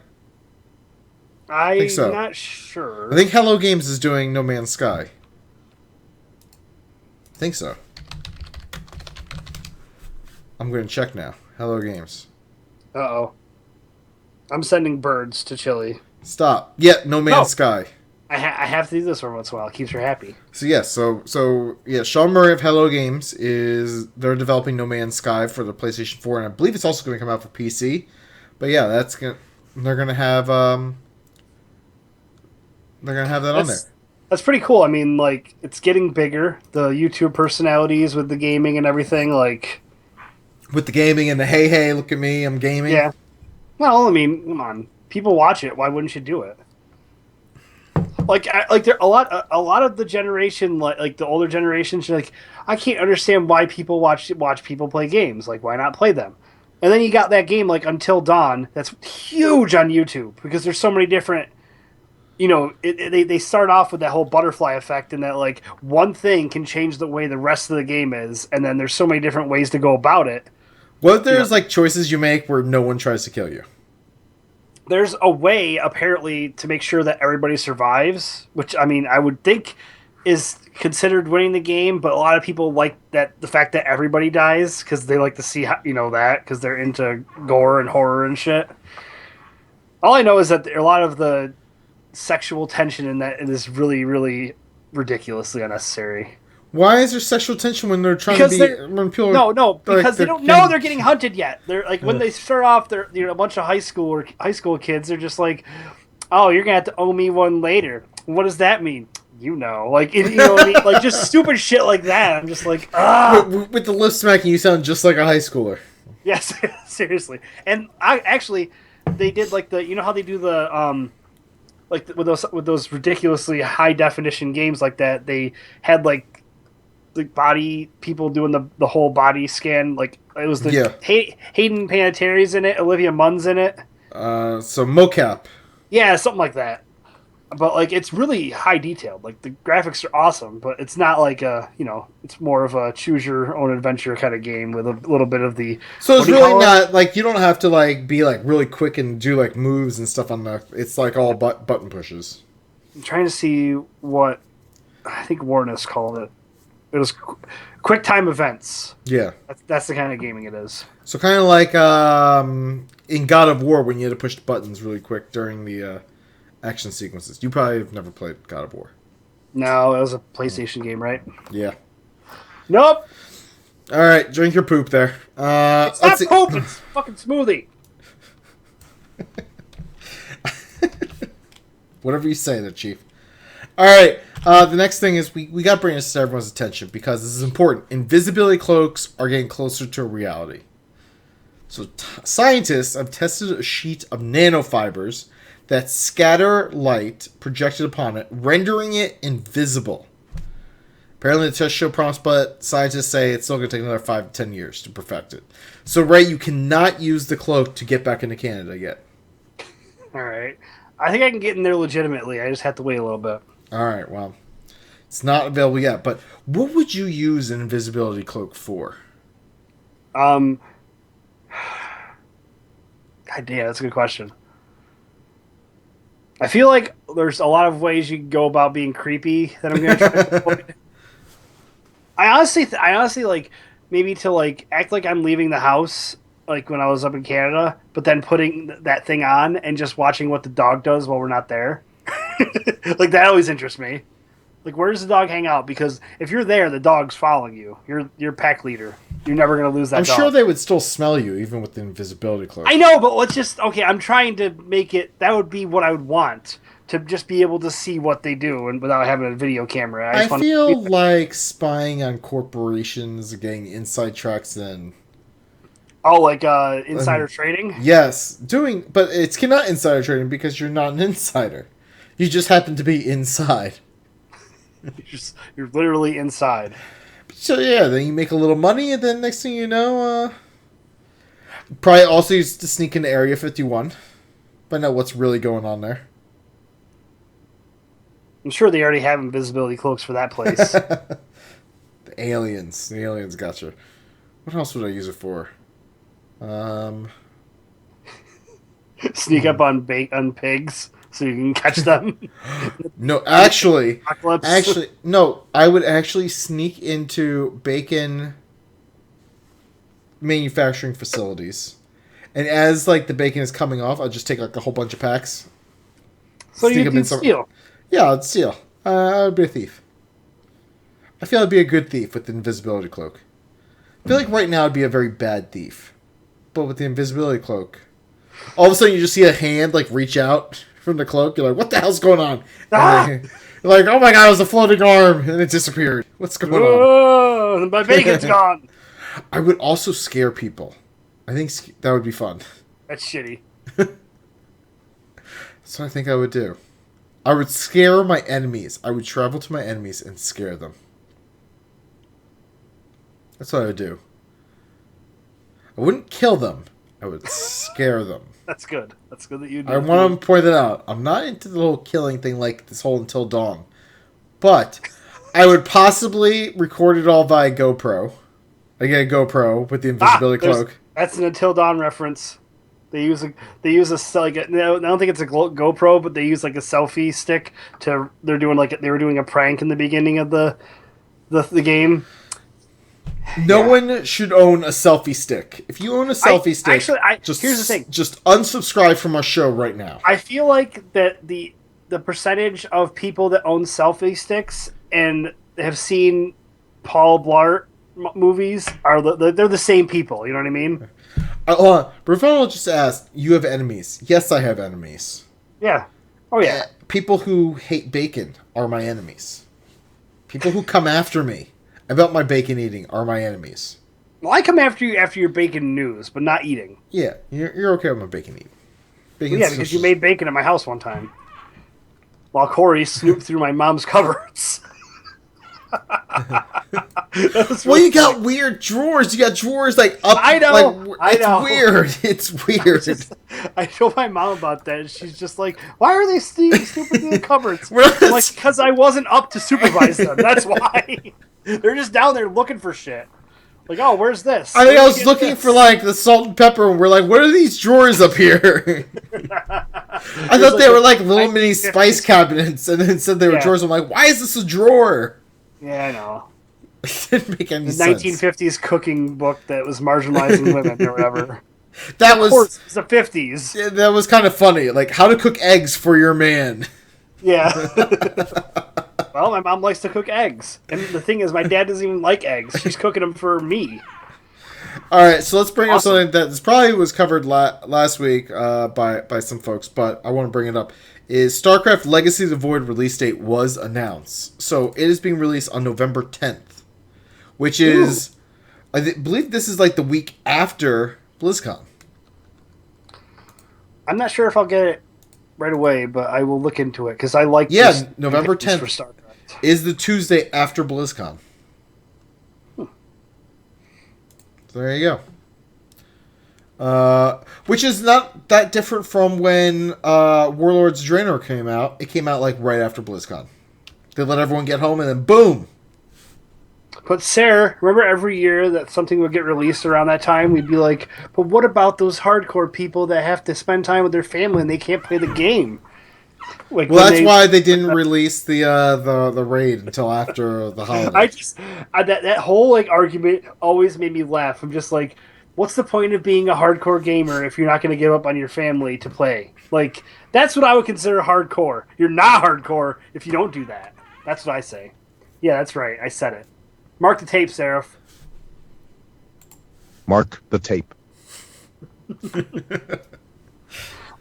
I'm think so. not sure. I think Hello Games is doing No Man's Sky. I think so. I'm going to check now. Hello Games. Uh-oh. I'm sending birds to Chile. Stop. Yeah, No Man's Sky. I have to do this every once in a while. It keeps her happy. So yes, so Sean Murray of Hello Games they're developing No Man's Sky for the PlayStation 4, and I believe it's also going to come out for PC. But yeah, they're going to have that on there. That's pretty cool. I mean, like, it's getting bigger. The YouTube personalities with the gaming and everything, like, with the gaming and the hey, look at me, I'm gaming. Yeah. Well, I mean, come on, people watch it. Why wouldn't you do it? Like there a lot of the generation, like the older generations, like, I can't understand why people watch people play games. Like, why not play them? And then you got that game like Until Dawn that's huge on YouTube because there's so many different. You know, they start off with that whole butterfly effect, and that like one thing can change the way the rest of the game is, and then there's so many different ways to go about it. What if there's like choices you make where no one tries to kill you? There's a way, apparently, to make sure that everybody survives, which, I mean, I would think is considered winning the game, but a lot of people like the fact that everybody dies, because they like to see, that, because they're into gore and horror and shit. All I know is that a lot of the sexual tension in that is really, really ridiculously unnecessary. Why is there sexual tension when they're trying because to be... When people because they don't know they're getting hunted yet. They're like, when they start off, they're a bunch of high school kids. They're just like, oh, you're gonna have to owe me one later. What does that mean? Like, you know what I mean? Like, just stupid shit like that. I'm just like, ah. With the lip smacking, you sound just like a high schooler. Yes, seriously. And they did like how they do the with those ridiculously high definition games like that. They had like body people doing the whole body scan. Like, it was Hayden Panettiere's in it, Olivia Munn's in it. So mocap. Yeah, something like that. But like, it's really high detailed. Like, the graphics are awesome, but it's not like it's more of a choose your own adventure kind of game with a little bit of the. So it's really not like you don't have to like be like really quick and do like moves and stuff on the. It's like all button pushes. I'm trying to see what I think Warness called it. It was quick time events. Yeah, that's the kind of gaming it is. So kind of like in God of War when you had to push the buttons really quick during the action sequences. You probably have never played God of War. No, it was a PlayStation game, right? Yeah. Nope. All right, drink your poop there. It's not poop. It's fucking smoothie. Whatever you say there, Chief. All right. The next thing is we got to bring this to everyone's attention because this is important. Invisibility cloaks are getting closer to reality. So scientists have tested a sheet of nanofibers that scatter light projected upon it, rendering it invisible. Apparently the test showed promise, but scientists say it's still going to take another 5 to 10 years to perfect it. So, Ray, you cannot use the cloak to get back into Canada yet. All right. I think I can get in there legitimately. I just have to wait a little bit. All right, well, it's not available yet, but what would you use an invisibility cloak for? God damn, that's a good question. I feel like there's a lot of ways you can go about being creepy that I'm going to try to avoid. I honestly like maybe to like act like I'm leaving the house like when I was up in Canada, but then putting that thing on and just watching what the dog does while we're not there. Like, that always interests me. Like, where does the dog hang out? Because if you're there, the dog's following you. You're pack leader. You're never going to lose that dog. I'm sure they would still smell you, even with the invisibility cloak. I know, but let's just... Okay, I'm trying to make it... That would be what I would want. To just be able to see what they do and without having a video camera. I feel like spying on corporations, getting inside tracks, and... Oh, like insider trading? Yes, but it's not insider trading because you're not an insider. You just happen to be inside. You're literally inside. So yeah, then you make a little money, and then next thing you know, probably also used to sneak into Area 51. Find out what's really going on there. I'm sure they already have invisibility cloaks for that place. The aliens got you. What else would I use it for? Sneak up on pigs so you can catch them. No, actually, no. I would actually sneak into bacon manufacturing facilities, and as like the bacon is coming off, I'll just take like a whole bunch of packs. So you can steal. Yeah, I'd steal. I would be a thief. I feel I'd be a good thief with the invisibility cloak. I feel like right now I'd be a very bad thief, but with the invisibility cloak, all of a sudden you just see a hand like reach out from the cloak. You're like, "What the hell's going on?" You're like, "Oh my god, it was a floating arm," and it disappeared. What's going on? My bacon's gone. I would also scare people. I think that would be fun. That's shitty. That's what I think I would do. I would scare my enemies. I would travel to my enemies and scare them. That's what I would do. I wouldn't kill them. I would scare them. That's good. That's good that you do. I want to point that out. I'm not into the whole killing thing like this whole Until Dawn. But I would possibly record it all via GoPro. I get a GoPro with the invisibility cloak. That's an Until Dawn reference. They use a like I don't think it's a GoPro, but they use like a selfie stick to. They were doing a prank in the beginning of the game. No one should own a selfie stick. If you own a selfie stick, here's the thing. Just unsubscribe from our show right now. I feel like that the percentage of people that own selfie sticks and have seen Paul Blart movies they're the same people. You know what I mean? Ravonna just asked, "You have enemies?" Yes, I have enemies. Yeah. Oh yeah. People who hate bacon are my enemies. People who come after me about my bacon eating are my enemies. Well, I come after you after your bacon news, but not eating. Yeah, you're okay with my bacon eating. Yeah, because you made bacon at my house one time, while Corey snooped through my mom's cupboards. Well, you got weird drawers. You got drawers like up. I know. It's weird. It's weird. I told my mom about that, and she's just like, "Why are they snooping through the cupboards?" I'm like, because I wasn't up to supervise them. That's why. They're just down there looking for shit. Like, oh, where's this? I think I was looking for like the salt and pepper, and we're like, what are these drawers up here? I thought they were like little mini spice cabinets, and then said they were drawers. I'm like, why is this a drawer? Yeah, I know. It didn't make any sense. 1950s cooking book that was marginalizing women or whatever. That was, of course, it was the 50s. Yeah, that was kind of funny. Like, how to cook eggs for your man. Yeah. Well, my mom likes to cook eggs. And the thing is, my dad doesn't even like eggs. She's cooking them for me. All right, so let's bring up something that this probably was covered last week by some folks, but I want to bring it up. Is StarCraft Legacy of the Void release date was announced. So it is being released on November 10th, which is, I believe this is like the week after BlizzCon. I'm not sure if I'll get it right away, but I will look into it because I like November 10th for StarCraft. Is the Tuesday after BlizzCon. So there you go. Which is not that different from when Warlords of Draenor came out. It came out like right after BlizzCon. They let everyone get home and then boom! But Cer, remember every year that something would get released around that time, we'd be like, but what about those hardcore people that have to spend time with their family and they can't play the game? Like, well, that's why they didn't release the raid until after the holidays. That whole like argument always made me laugh. I'm just like, what's the point of being a hardcore gamer if you're not going to give up on your family to play? Like, that's what I would consider hardcore. You're not hardcore if you don't do that. That's what I say. Yeah, that's right. I said it. Mark the tape, Seraph. Mark the tape. I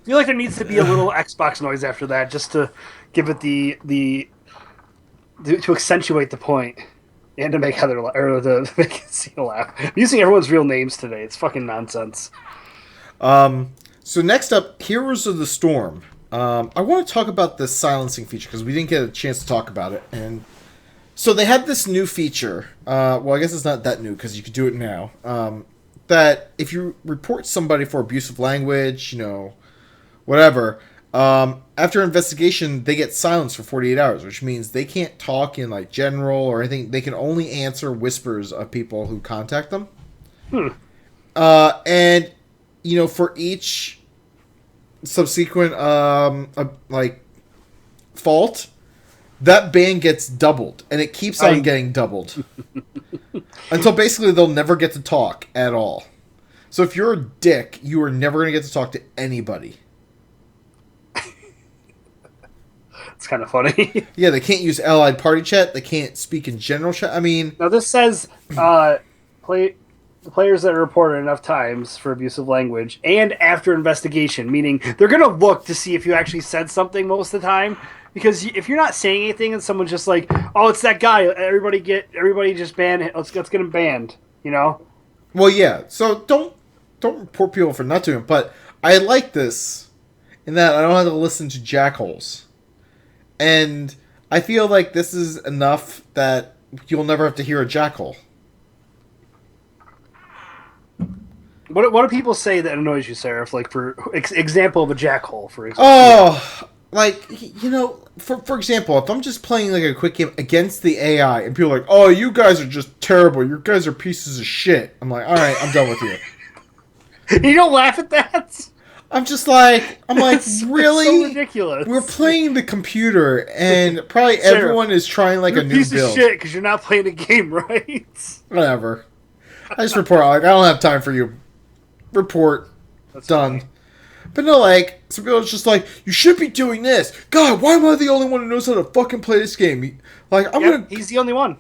feel like there needs to be a little Xbox noise after that, just to give it to accentuate the point. And to make Heather or to make Cena laugh. I'm using everyone's real names today. It's fucking nonsense. So next up, Heroes of the Storm. I want to talk about the silencing feature because we didn't get a chance to talk about it. And so they had this new feature. Well, I guess it's not that new because you could do it now. That if you report somebody for abusive language, whatever, after investigation, they get silenced for 48 hours, which means they can't talk in like general or anything. They can only answer whispers of people who contact them. And for each subsequent fault, that ban gets doubled, and it keeps on getting doubled until basically they'll never get to talk at all. So if you're a dick, you are never going to get to talk to anybody. It's kind of funny. Yeah, they can't use allied party chat. They can't speak in general chat. I mean, now this says players that are reported enough times for abusive language and after investigation, meaning they're going to look to see if you actually said something most of the time. Because if you're not saying anything and someone's just like, "Oh, it's that guy," everybody just ban him. Let's get him banned. Well, yeah. So don't report people for not doing it. But I like this in that I don't have to listen to jackholes. And I feel like this is enough that you'll never have to hear a jackhole. What do people say that annoys you, Sarah? Like, for example of a jackhole, for example. Oh, like, for example, if I'm just playing like a quick game against the AI and people are like, "Oh, you guys are just terrible. You guys are pieces of shit." I'm like, all right, I'm done with you. You don't laugh at that? I'm like, really? It's so ridiculous. We're playing the computer, and probably Sarah, everyone is trying like a new piece build. Of shit because you're not playing a game, right? Whatever. I just report. Like, I don't have time for you. Report. That's done. Funny. But no, like, some people are just like, you should be doing this. God, why am I the only one who knows how to fucking play this game? Like, he's the only one.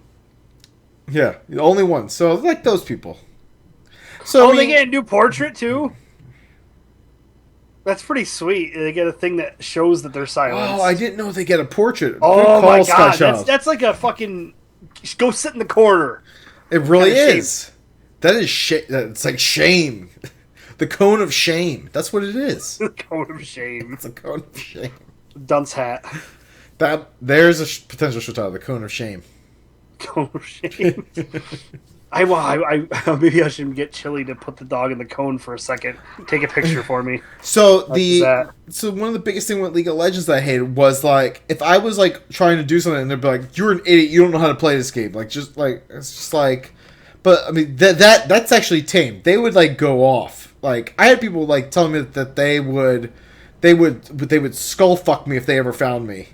Yeah, the only one. So, like those people. So, they get a new portrait, too? That's pretty sweet. They get a thing that shows that they're silenced. Oh, I didn't know they get a portrait. Oh, my God. That's like a fucking... Go sit in the corner. It really is. That is shit. It's like shame. The cone of shame. That's what it is. The cone of shame. It's a cone of shame. Dunce hat. There's a potential show title. The cone of shame. Cone of shame. I maybe I should get Chili to put the dog in the cone for a second. Take a picture for me. So one of the biggest thing with League of Legends that I hated was like if I was like trying to do something and they'd be like, "You're an idiot. You don't know how to play this game." Like just like it's just like, but I mean that's actually tame. They would like go off. Like I had people like telling me that they would skull fuck me if they ever found me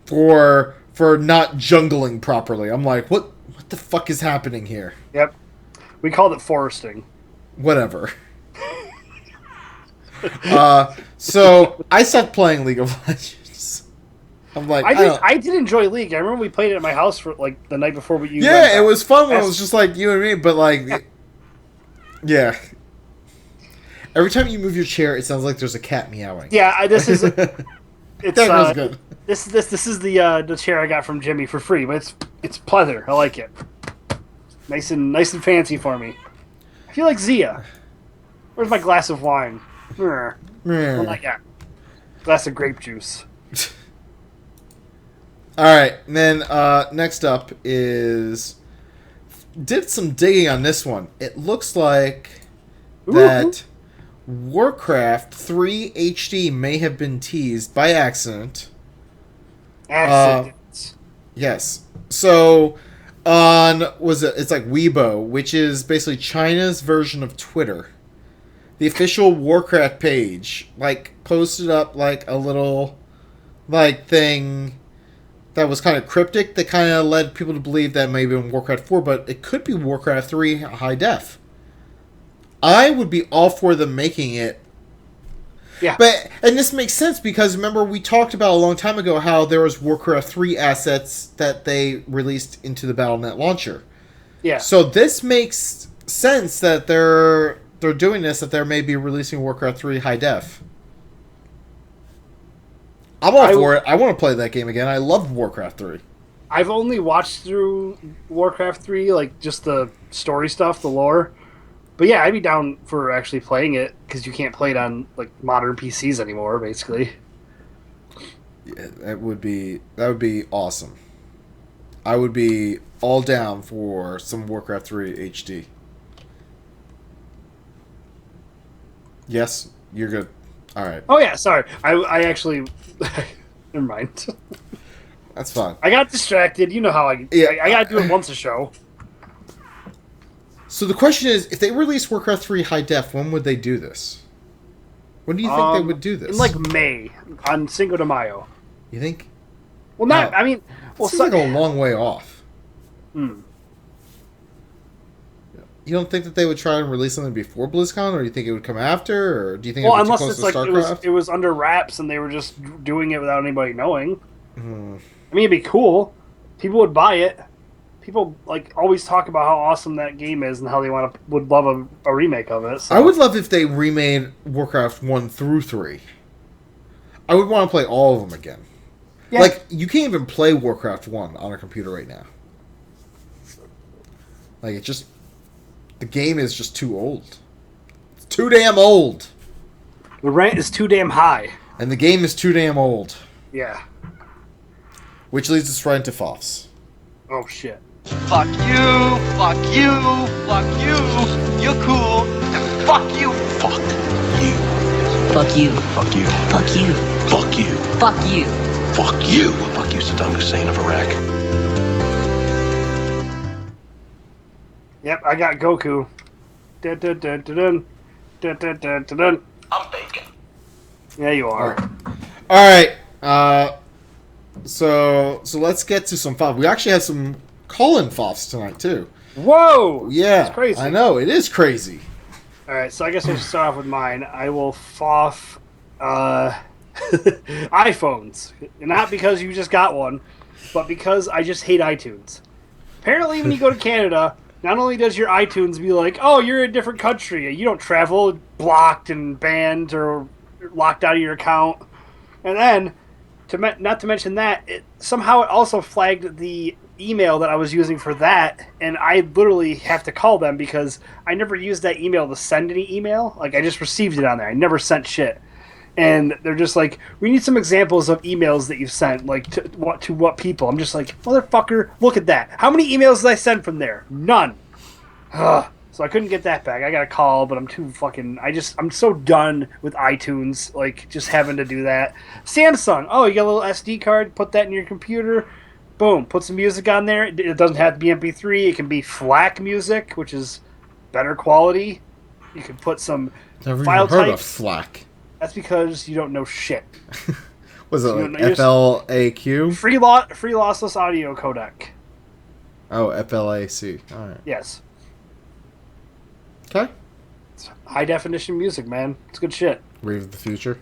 for not jungling properly. I'm like, what the fuck is happening here? Yep. We called it foresting. Whatever. So I stopped playing League of Legends. I'm like, I did enjoy League. I remember we played it at my house for like the night before we used. Yeah, it was fun when it was just like you and me, but like, yeah. Every time you move your chair, it sounds like there's a cat meowing. Yeah, this is. It's that was good. This is the chair I got from Jimmy for free, but it's pleather. I like it. Nice and fancy for me. I feel like Zia. Where's my glass of wine? Well, not yet. Glass of grape juice. All right, and then next up is did some digging on this one. It looks like that Warcraft 3 HD may have been teased by accident. Yes. So it's like Weibo, which is basically China's version of Twitter. The official Warcraft page like posted up like a little like thing that was kind of cryptic that kind of led people to believe that maybe in Warcraft 4, but it could be Warcraft 3 high def. I would be all for them making it. Yeah. And this makes sense because remember we talked about a long time ago how there was Warcraft 3 assets that they released into the Battle.net launcher. Yeah. So this makes sense that they're doing this, that they're maybe releasing Warcraft 3 high def. I'm all for it. I want to play that game again. I loved Warcraft 3. I've only watched through Warcraft 3, like just the story stuff, the lore. But yeah, I'd be down for actually playing it because you can't play it on like modern PCs anymore, basically. Yeah, that would be awesome. I would be all down for some Warcraft 3 HD. Yes, you're good. All right. Oh yeah, sorry. I actually never mind. That's fine. I got distracted. You know how I got to do it once a show. So the question is, if they release Warcraft 3 high def, when would they do this? When do you think they would do this? In like May on Cinco de Mayo. You think? Well, not. I mean, well, seems like a long way off. Hmm. You don't think that they would try and release something before BlizzCon, or do you think it would come after, or do you think? Well, it would be unless too it's close like to StarCraft? it was under wraps and they were just doing it without anybody knowing. Hmm. I mean, it'd be cool. People would buy it. People like always talk about how awesome that game is and how they would love a remake of it. So. I would love if they remade Warcraft 1 through 3. I would want to play all of them again. Yeah. Like, you can't even play Warcraft 1 on a computer right now. Like, the game is just too old. It's too damn old. The rent is too damn high. And the game is too damn old. Yeah. Which leads us right into FOFs. Oh, shit. Fuck you, fuck you, fuck you, you're cool, and fuck you. Fuck you. Fuck you. Fuck you. Fuck you. Fuck you. Fuck you. Fuck you. Fuck you, Saddam Hussein of Iraq. Yep, I got Goku. Dun, dun, dun, dun, dun. Dun, dun, dun, dun, dun. I'm bacon. Yeah, you are. All right. So let's get to some FOF. We actually have some call-in FOFs tonight, too. Whoa! Yeah. That's crazy. I know, it is crazy. All right, so I guess I should start off with mine. I will FOF iPhones. Not because you just got one, but because I just hate iTunes. Apparently, when you go to Canada, not only does your iTunes be like, oh, you're in a different country, you don't travel, blocked and banned or locked out of your account, and then, not to mention that, somehow it also flagged the email that I was using for that, and I literally have to call them because I never used that email to send any email. Like, I just received it on there. I never sent shit. And they're just like, we need some examples of emails that you've sent, like, to what people. I'm just like, motherfucker, look at that. How many emails did I send from there? None. Ugh. So I couldn't get that back. I got a call, but I'm too fucking... I'm so done with iTunes, like, just having to do that. Samsung. Oh, you got a little SD card, put that in your computer. Boom, put some music on there. It doesn't have to be MP3. It can be FLAC music, which is better quality. You can put some Never file even heard type. of FLAC. That's because you don't know shit. Was it like FLAQ? Free lossless audio codec. Oh, FLAC. All right. Yes. Okay. It's high definition music, man. It's good shit. Rave of the future.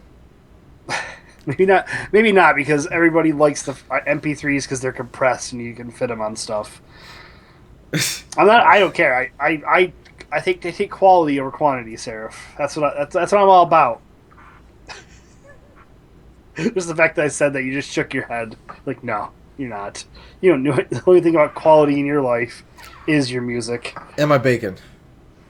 Maybe not, because everybody likes the MP3s because they're compressed and you can fit them on stuff. I don't care. I think they take quality over quantity, Seraph. That's what I'm all about. Just the fact that I said that, you just shook your head. Like, no, you're not. You don't know it. The only thing about quality in your life is your music. And my bacon.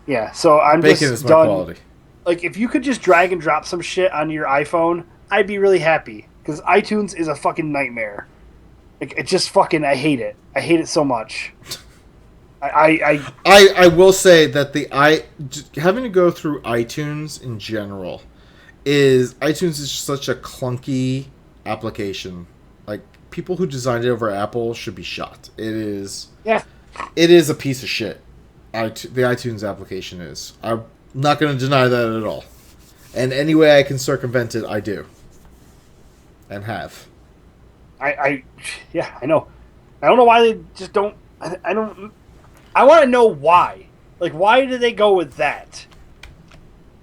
Yeah, so I'm bacon just is my done. quality. Like, if you could just drag and drop some shit on your iPhone, I'd be really happy. Because iTunes is a fucking nightmare. Like, it just fucking... I hate it. I hate it so much. I will say that having to go through iTunes in general iTunes is such a clunky application. Like, people who designed it over Apple should be shot. It is a piece of shit. The iTunes application is. I'm not going to deny that at all. And any way I can circumvent it, I do. And have. Yeah, I know. I don't know why they just don't... I want to know why. Like, why did they go with that?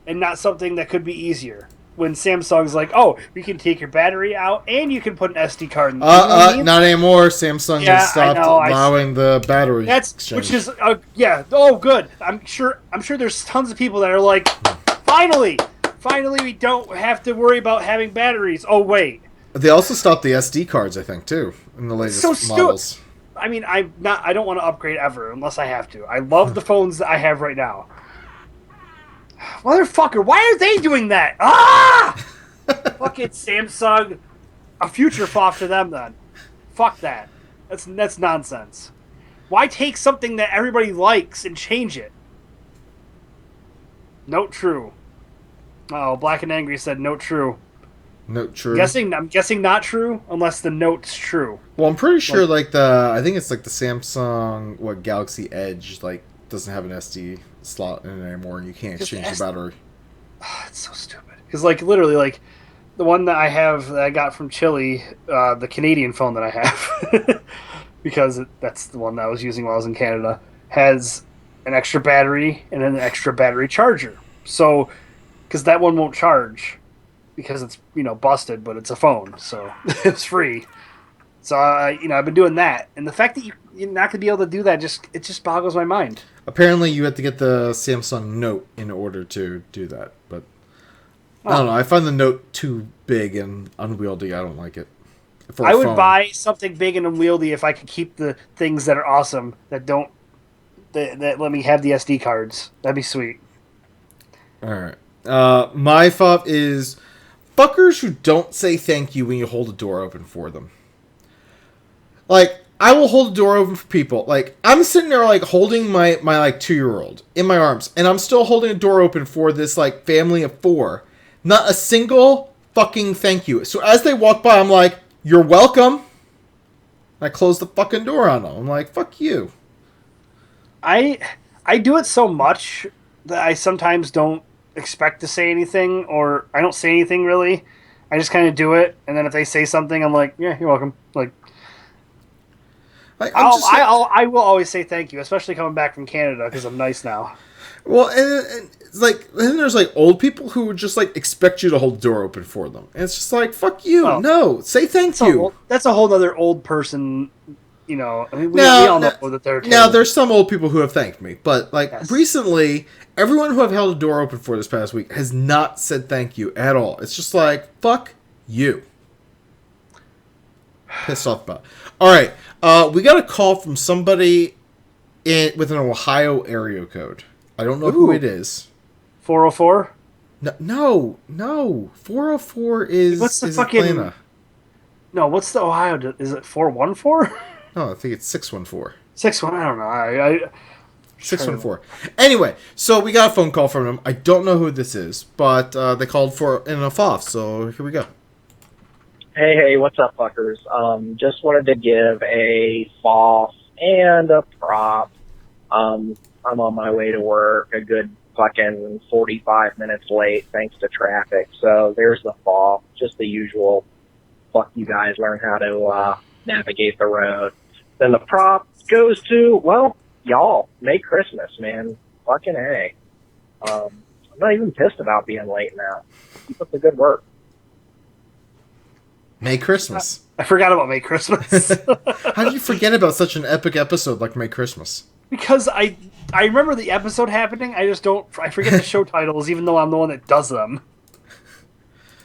And not something that could be easier. When Samsung's like, oh, we can take your battery out and you can put an SD card in. You know what I mean? Not anymore. Samsung has stopped allowing the battery exchange. Which is, oh, good. I'm sure there's tons of people that are like, finally, we don't have to worry about having batteries. Oh, wait. They also stopped the SD cards, I think, too, in the latest models. I mean, I don't want to upgrade ever unless I have to. I love the phones that I have right now. Motherfucker, why are they doing that? Ah! Fucking Samsung. A future FOF to them then. Fuck that. That's nonsense. Why take something that everybody likes and change it? Note true. Oh, Black and Angry said note true. Note true. I'm guessing not true unless the note's true. Well, I'm pretty sure I think it's like the Samsung Galaxy Edge doesn't have an SD slot in it anymore, and you can't exchange the battery. It's so stupid. Because literally the one that I have that I got from Chile, the Canadian phone that I have, because that's the one that I was using while I was in Canada, has an extra battery and an extra battery charger. So, because that one won't charge because it's busted, but it's a phone, so it's free. So I've been doing that, and the fact that you're not gonna be able to do that just boggles my mind. Apparently, you have to get the Samsung Note in order to do that, but I don't know. I find the Note too big and unwieldy. I don't like it. I would buy something big and unwieldy if I could keep the things that are awesome that let me have the SD cards. That'd be sweet. All right. My FOB is fuckers who don't say thank you when you hold a door open for them. I will hold the door open for people. I'm sitting there holding my 2-year-old in my arms, and I'm still holding a door open for this family of 4. Not a single fucking thank you. So as they walk by, I'm like, "You're welcome." I close the fucking door on them. I'm like, "Fuck you." I do it so much that I sometimes don't expect to say anything, or I don't say anything really. I just kind of do it, and then if they say something, I'm like, "Yeah, you're welcome." I will always say thank you, especially coming back from Canada because I'm nice now. Well, and it's then there's old people who would just expect you to hold the door open for them, and it's just fuck you. Oh. No, say thank you. That's a whole other old person. We all know that they're terrible. Now there's some old people who have thanked me, but yes. Recently, everyone who I've held a door open for this past week has not said thank you at all. It's just fuck you. Pissed off about. All right, we got a call from somebody with an Ohio area code. I don't know who it is. 404? No. 404 is. What's the fucking? Atlanta. No, what's the Ohio? Is it 414? No, I think it's 614. 61. I don't know. 614. Anyway, so we got a phone call from him. I don't know who this is, but they called in a FOF, so here we go. Hey, what's up, fuckers? Just wanted to give a FOF and a prop. I'm on my way to work, a good fucking 45 minutes late thanks to traffic. So there's the FOF, just the usual. Fuck you guys, learn how to navigate the road. Then the prop goes to, y'all, Merry Christmas, man. Fucking A. I'm not even pissed about being late now. Keep up the good work. Merry Christmas. I forgot about Merry Christmas. How did you forget about such an epic episode like Merry Christmas? Because I remember the episode happening, I forget the show titles even though I'm the one that does them.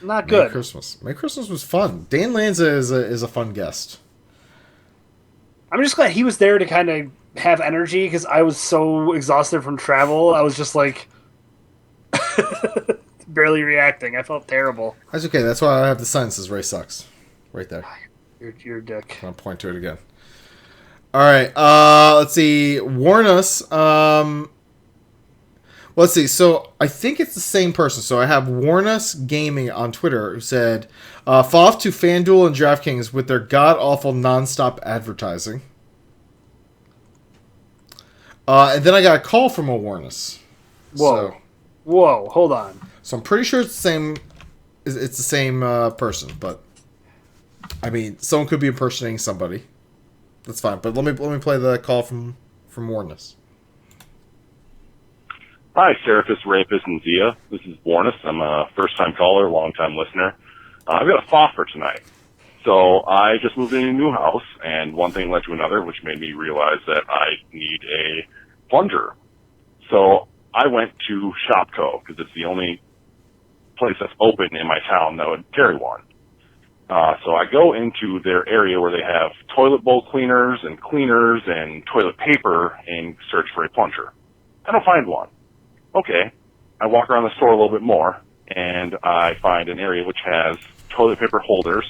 Not good. Merry Christmas. Merry Christmas was fun. Dan Lanza is a fun guest. I'm just glad he was there to kind of have energy because I was so exhausted from travel. I was just barely reacting. I felt terrible. That's okay. That's why I have the sign that says Ray sucks. Right there. You're a dick. I'll point to it again. All right. Let's see. Warn us. Let's see. So I think it's the same person. So I have Warn Us Gaming on Twitter who said, "FOF to FanDuel and DraftKings with their god-awful non-stop advertising." And then I got a call from a Warn Us. Whoa. Whoa. Hold on. So I'm pretty sure it's the same. It's the same person, but I mean, someone could be impersonating somebody. That's fine. But let me play the call from Warn Us. Hi, Serapis, Rapist, and Zia. This is Warnus. I'm a first-time caller, long-time listener. I've got a FOF for tonight. So I just moved in a new house, and one thing led to another, which made me realize that I need a plunger. So I went to Shopco, because it's the only place that's open in my town that would carry one. So I go into their area where they have toilet bowl cleaners and toilet paper and search for a plunger. I don't find one. Okay. I walk around the store a little bit more, and I find an area which has toilet paper holders,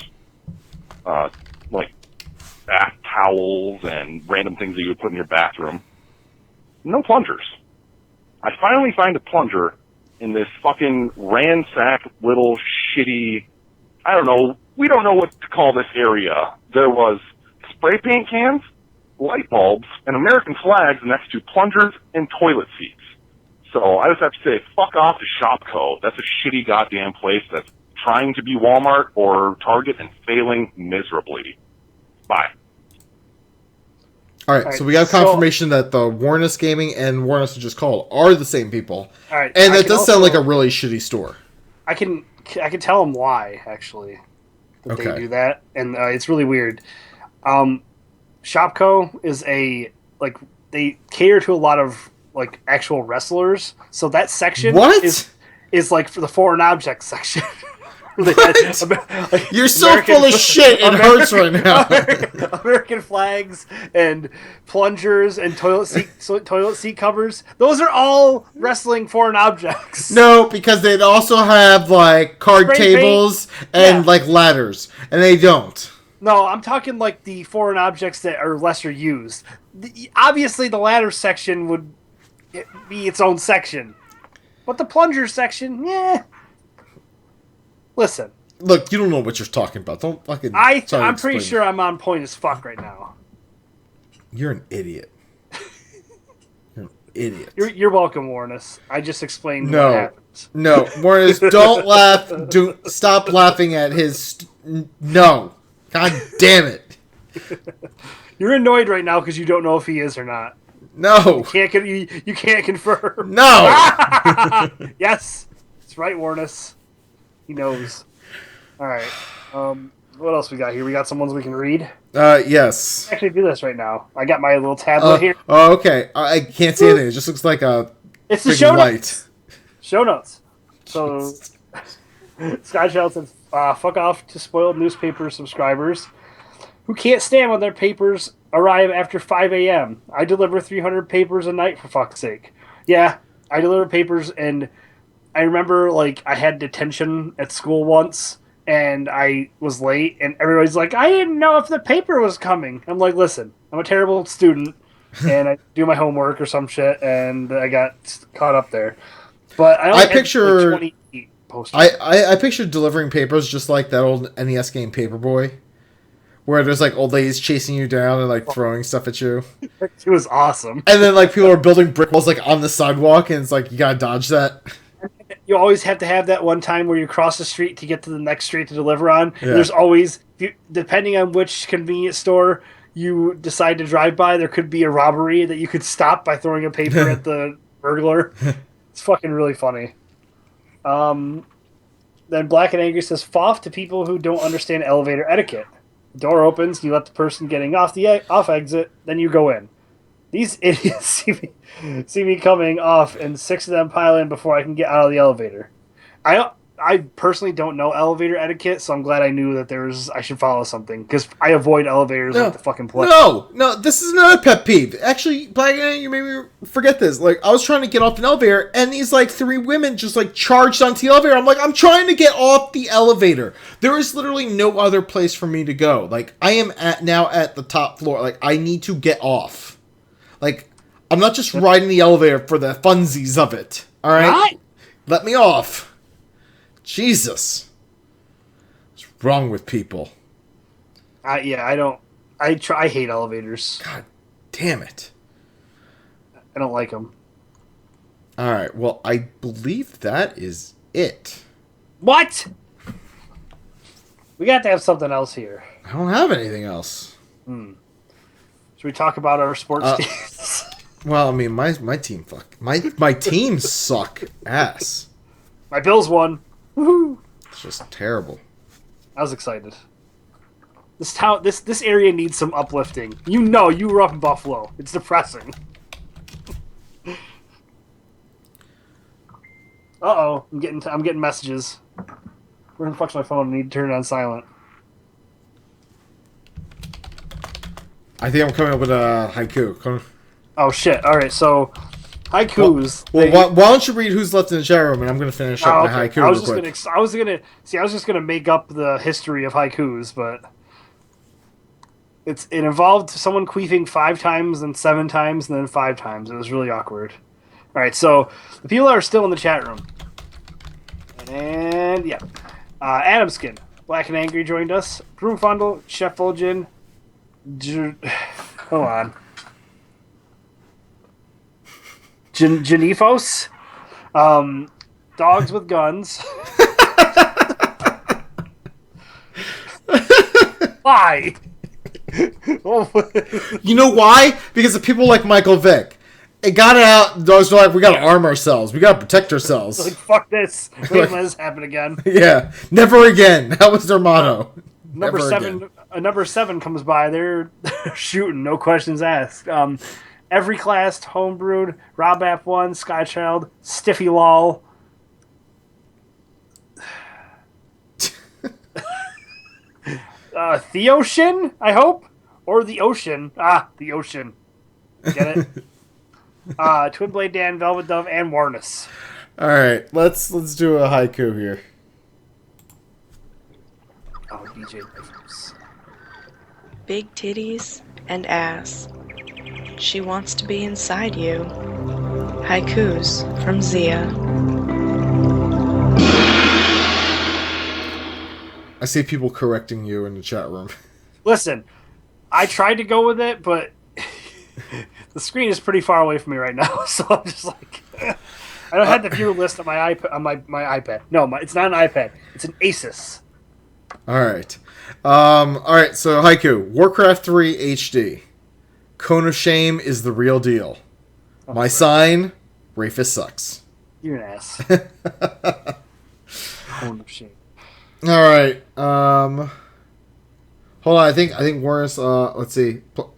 like bath towels and random things that you would put in your bathroom. No plungers. I finally find a plunger in this fucking ransacked little shitty, I don't know, we don't know what to call this area. There was spray paint cans, light bulbs, and American flags next to plungers and toilet seats. So I just have to say, fuck off to Shopco. That's a shitty goddamn place that's trying to be Walmart or Target and failing miserably. Bye. All right, so we got confirmation that the Warness Gaming and Warness Just Called are the same people. All right, and that does sound like a really shitty store. I can tell them why, actually, that they do that, and it's really weird. Shopco is they cater to a lot of like actual wrestlers, so that section is like for the foreign objects section. You're so full of shit, it hurts right now. American flags and plungers and toilet seat covers. Those are all wrestling foreign objects. No, because they'd also have like card tables and like ladders, and they don't. No, I'm talking like the foreign objects that are lesser used. Obviously, the ladder section would be its own section, but the plunger section, Listen. Look, you don't know what you're talking about. Don't fucking. I'm pretty sure I'm on point as fuck right now. You're an idiot. You're an idiot. You're welcome, Warness. I just explained what happens. No, Warness, don't laugh. Stop laughing at his. No. God damn it. You're annoyed right now because you don't know if he is or not. No. You can't confirm. No. Yes. That's right, Warness. He knows. All right. What else we got here? We got some ones we can read. Yes. Actually, do this right now. I got my little tablet here. Oh, okay. I can't see anything. It just looks like a. It's the show notes. Show notes. So, Skychild says, "Fuck off to spoiled newspaper subscribers who can't stand when their papers arrive after 5 a.m. I deliver 300 papers a night for fuck's sake." Yeah, I deliver papers and. I remember, like, I had detention at school once, and I was late, and everybody's like, I didn't know if the paper was coming. I'm like, listen, I'm a terrible student, and I do my homework or some shit, and I got caught up there. But I picture like 28 posters. I picture delivering papers just like that old NES game Paperboy, where there's, like, old ladies chasing you down and, like, throwing stuff at you. It was awesome. And then, like, people are building brick walls, like, on the sidewalk, and it's like, you gotta dodge that. You always have to have that one time where you cross the street to get to the next street to deliver on. Yeah. There's always, depending on which convenience store you decide to drive by, there could be a robbery that you could stop by throwing a paper at the burglar. It's fucking really funny. Then Black and Angry says, "Foff to people who don't understand elevator etiquette. The door opens, you let the person getting off the off exit, then you go in. These idiots see me coming off, and 6 of them pile in before I can get out of the elevator. I personally don't know elevator etiquette, so I'm glad I knew that I should follow something, because I avoid elevators like the fucking plague. No, this is another pet peeve. Actually, Black, you made me forget this. Like, I was trying to get off an elevator, and these, like, 3 women just, like, charged onto the elevator. I'm like, I'm trying to get off the elevator. There is literally no other place for me to go. Like, I am now at the top floor. Like, I need to get off. Like, I'm not just riding the elevator for the funsies of it. All right? Let me off. Jesus. What's wrong with people? I hate elevators. God damn it. I don't like them. All right. Well, I believe that is it. What? We got to have something else here. I don't have anything else. Should we talk about our sports teams? Well, I mean, my team my teams suck ass. My Bills won. Woohoo! It's just terrible. I was excited. This area needs some uplifting. You know, you were up in Buffalo. It's depressing. Uh-oh, I'm getting messages. Where the fuck's my phone? I need to turn it on silent. I think I'm coming up with a haiku. Oh shit! All right, so haikus. Well, why don't you read who's left in the chat room, and I'm going to finish up my haiku I was just gonna make up the history of haikus, but it involved someone queefing 5 times, then 7 times, and then 5 times. It was really awkward. All right, so the people that are still in the chat room, and yeah, Adamskin, Black and Angry joined us. Broomfondle, Chef Fulgen, hold on, Genifos, Dogs with Guns. Why? You know why? Because of people like Michael Vick. It got it out. Dogs were like, we gotta arm ourselves. We gotta protect ourselves. Like, fuck this. We ain't let this happen again. Yeah. Never again. That was their motto. Number Never 7 comes by. They're shooting. No questions asked. Every class, Homebrewed, Rob App 1, Skychild, Stiffy Lol. The Ocean, I hope? Or the Ocean. The Ocean. Get it? Twin Blade Dan, Velvet Dove, and Warness. Alright, let's do a haiku here. Oh, DJ Rifles. Big titties and ass. She wants to be inside you. Haikus from Zia. I see people correcting you in the chat room. Listen, I tried to go with it, but the screen is pretty far away from me right now, so I'm just like, I don't have the viewer list on my iPad. On my iPad. No, it's not an iPad. It's an Asus. All right. So haiku. Warcraft 3 HD. Cone of Shame is the real deal. My sign, Rafus sucks. You're an ass. Cone of Shame. All right. Hold on. I think Warness. Let's see. All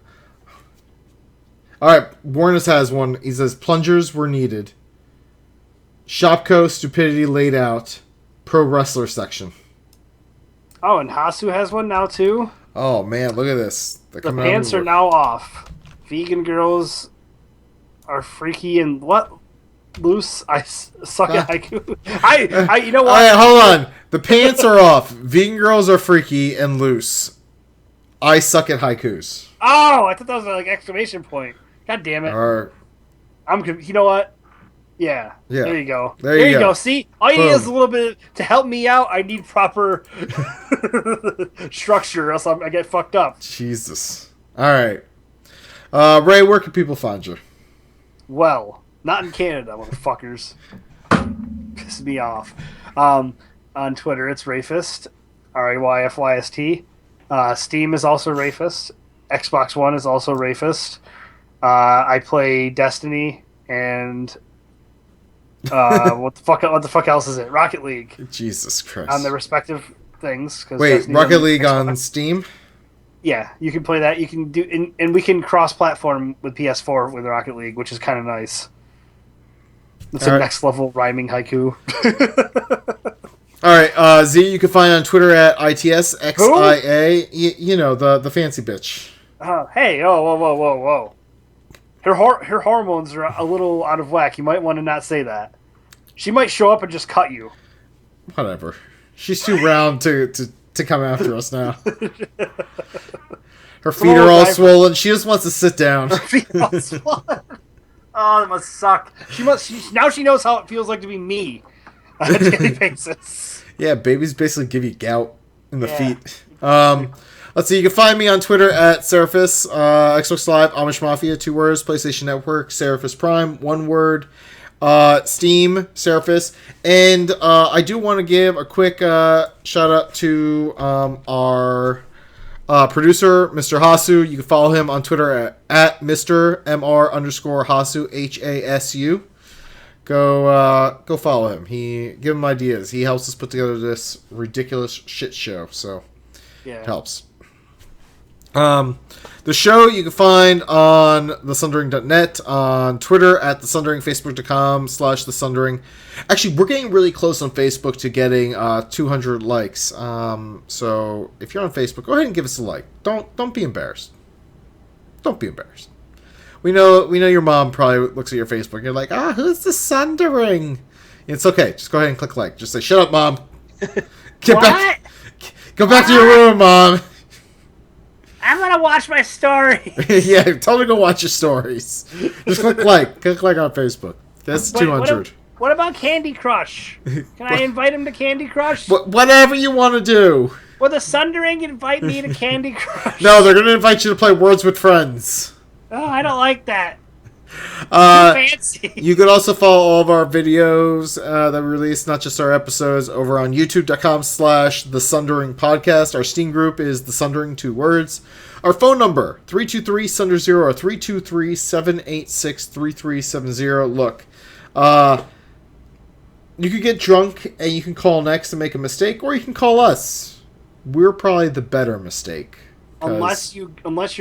right. Warness has one. He says plungers were needed. Shopco stupidity laid out. Pro wrestler section. Oh, and Hasu has one now too. Oh man, look at this. The pants are now off. Vegan girls are freaky and what? Loose. I suck at haiku. I you know what? All right, hold on. The pants are off. Vegan girls are freaky and loose. I suck at haikus. Oh, I thought that was like exclamation point. God damn it. You know what? Yeah. There you go. There you go. See, all you need is a little bit to help me out. I need proper structure, or else I get fucked up. Jesus. All right. Ray, where can people find you? Well, not in Canada, motherfuckers. Piss me off. On Twitter, it's Rayfist, Rayfyst. Steam is also Rayfist. Xbox One is also Rayfist. I play Destiny and what the fuck else is it? Rocket League. Jesus Christ. On the respective things. Wait, Destiny's Rocket League Xbox. on Steam? Yeah, you can play that. You can do, and we can cross-platform with PS4 with Rocket League, which is kind of nice. It's a next level rhyming haiku. All right, Z, you can find on Twitter at ITSXIA. You know, the fancy bitch. Hey, whoa. Her hormones are a little out of whack. You might want to not say that. She might show up and just cut you. Whatever. She's too round to come after us now. Her feet are all swollen. She just wants to sit down. Her feet are all swollen. Oh, that must suck. Now she knows how it feels like to be me on a daily basis. Yeah, babies basically give you gout in the feet. Let's see. You can find me on Twitter at Seraphis, Xbox Live, Amish Mafia, 2 words, PlayStation Network, Seraphis Prime, 1 word, Steam, Seraphis, and I do want to give a quick shout out to our producer, Mr. Hasu. You can follow him on Twitter at Mr. MR_Hasu, HASU. Go follow him. Give him ideas. He helps us put together this ridiculous shit show, so it helps. The show you can find on thesundering.net, on Twitter at thesundering, facebook.com/thesundering. Actually, we're getting really close on Facebook to getting 200 likes. So if you're on Facebook, go ahead and give us a like. Don't be embarrassed. Don't be embarrassed. We know your mom probably looks at your Facebook and you're like, who's the Sundering? It's okay. Just go ahead and click like. Just say, shut up, Mom. Go back to your room, Mom. I'm gonna watch my story. Yeah, tell her to go watch your stories. Just click like. Click like on Facebook. That's 200. What about Candy Crush? Can I invite him to Candy Crush? Whatever you want to do. Will the Sundering invite me to Candy Crush? No, they're going to invite you to play Words with Friends. Oh, I don't like that. Too fancy. You could also follow all of our videos that we release, not just our episodes, over on youtube.com/The Sundering Podcast. Our Steam group is The Sundering, 2 words. Our phone number, 323-SUNDER0 or 323-786-3370. Look, you could get drunk and you can call next and make a mistake, or you can call us. We're probably the better mistake. Unless your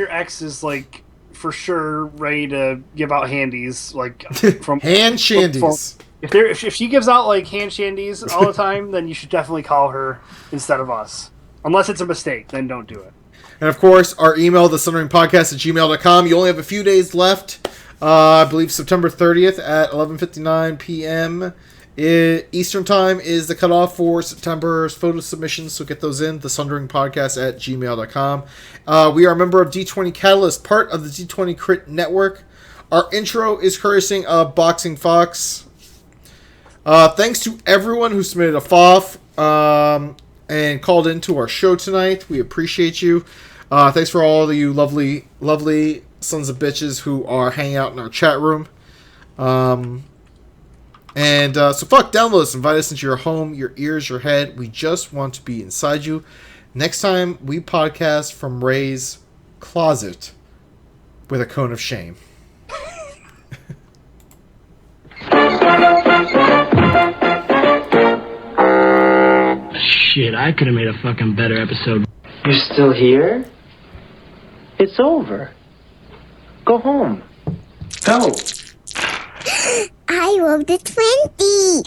ex is like for sure ready to give out handies, like from hand shandies. If she gives out like hand shandies all the time, then you should definitely call her instead of us. Unless it's a mistake, then don't do it. And of course, our email, thesunderingpodcast@gmail.com. You only have a few days left. I believe September 30th at 11:59 p.m. Eastern Time is the cutoff for September's photo submissions, so get those in, thesunderingpodcast@gmail.com. We are a member of D20 Catalyst, part of the D20 Crit Network. Our intro is courtesy of Boxing Fox. Thanks to everyone who submitted a FOF and called into our show tonight. We appreciate you. Thanks for all of you lovely, lovely sons of bitches who are hanging out in our chat room. So download us, invite us into your home, your ears, your head. We just want to be inside you. Next time we podcast from Ray's closet with a cone of shame. Shit, I could have made a fucking better episode. You're still here? It's over. Go home. Go. I rolled a 20.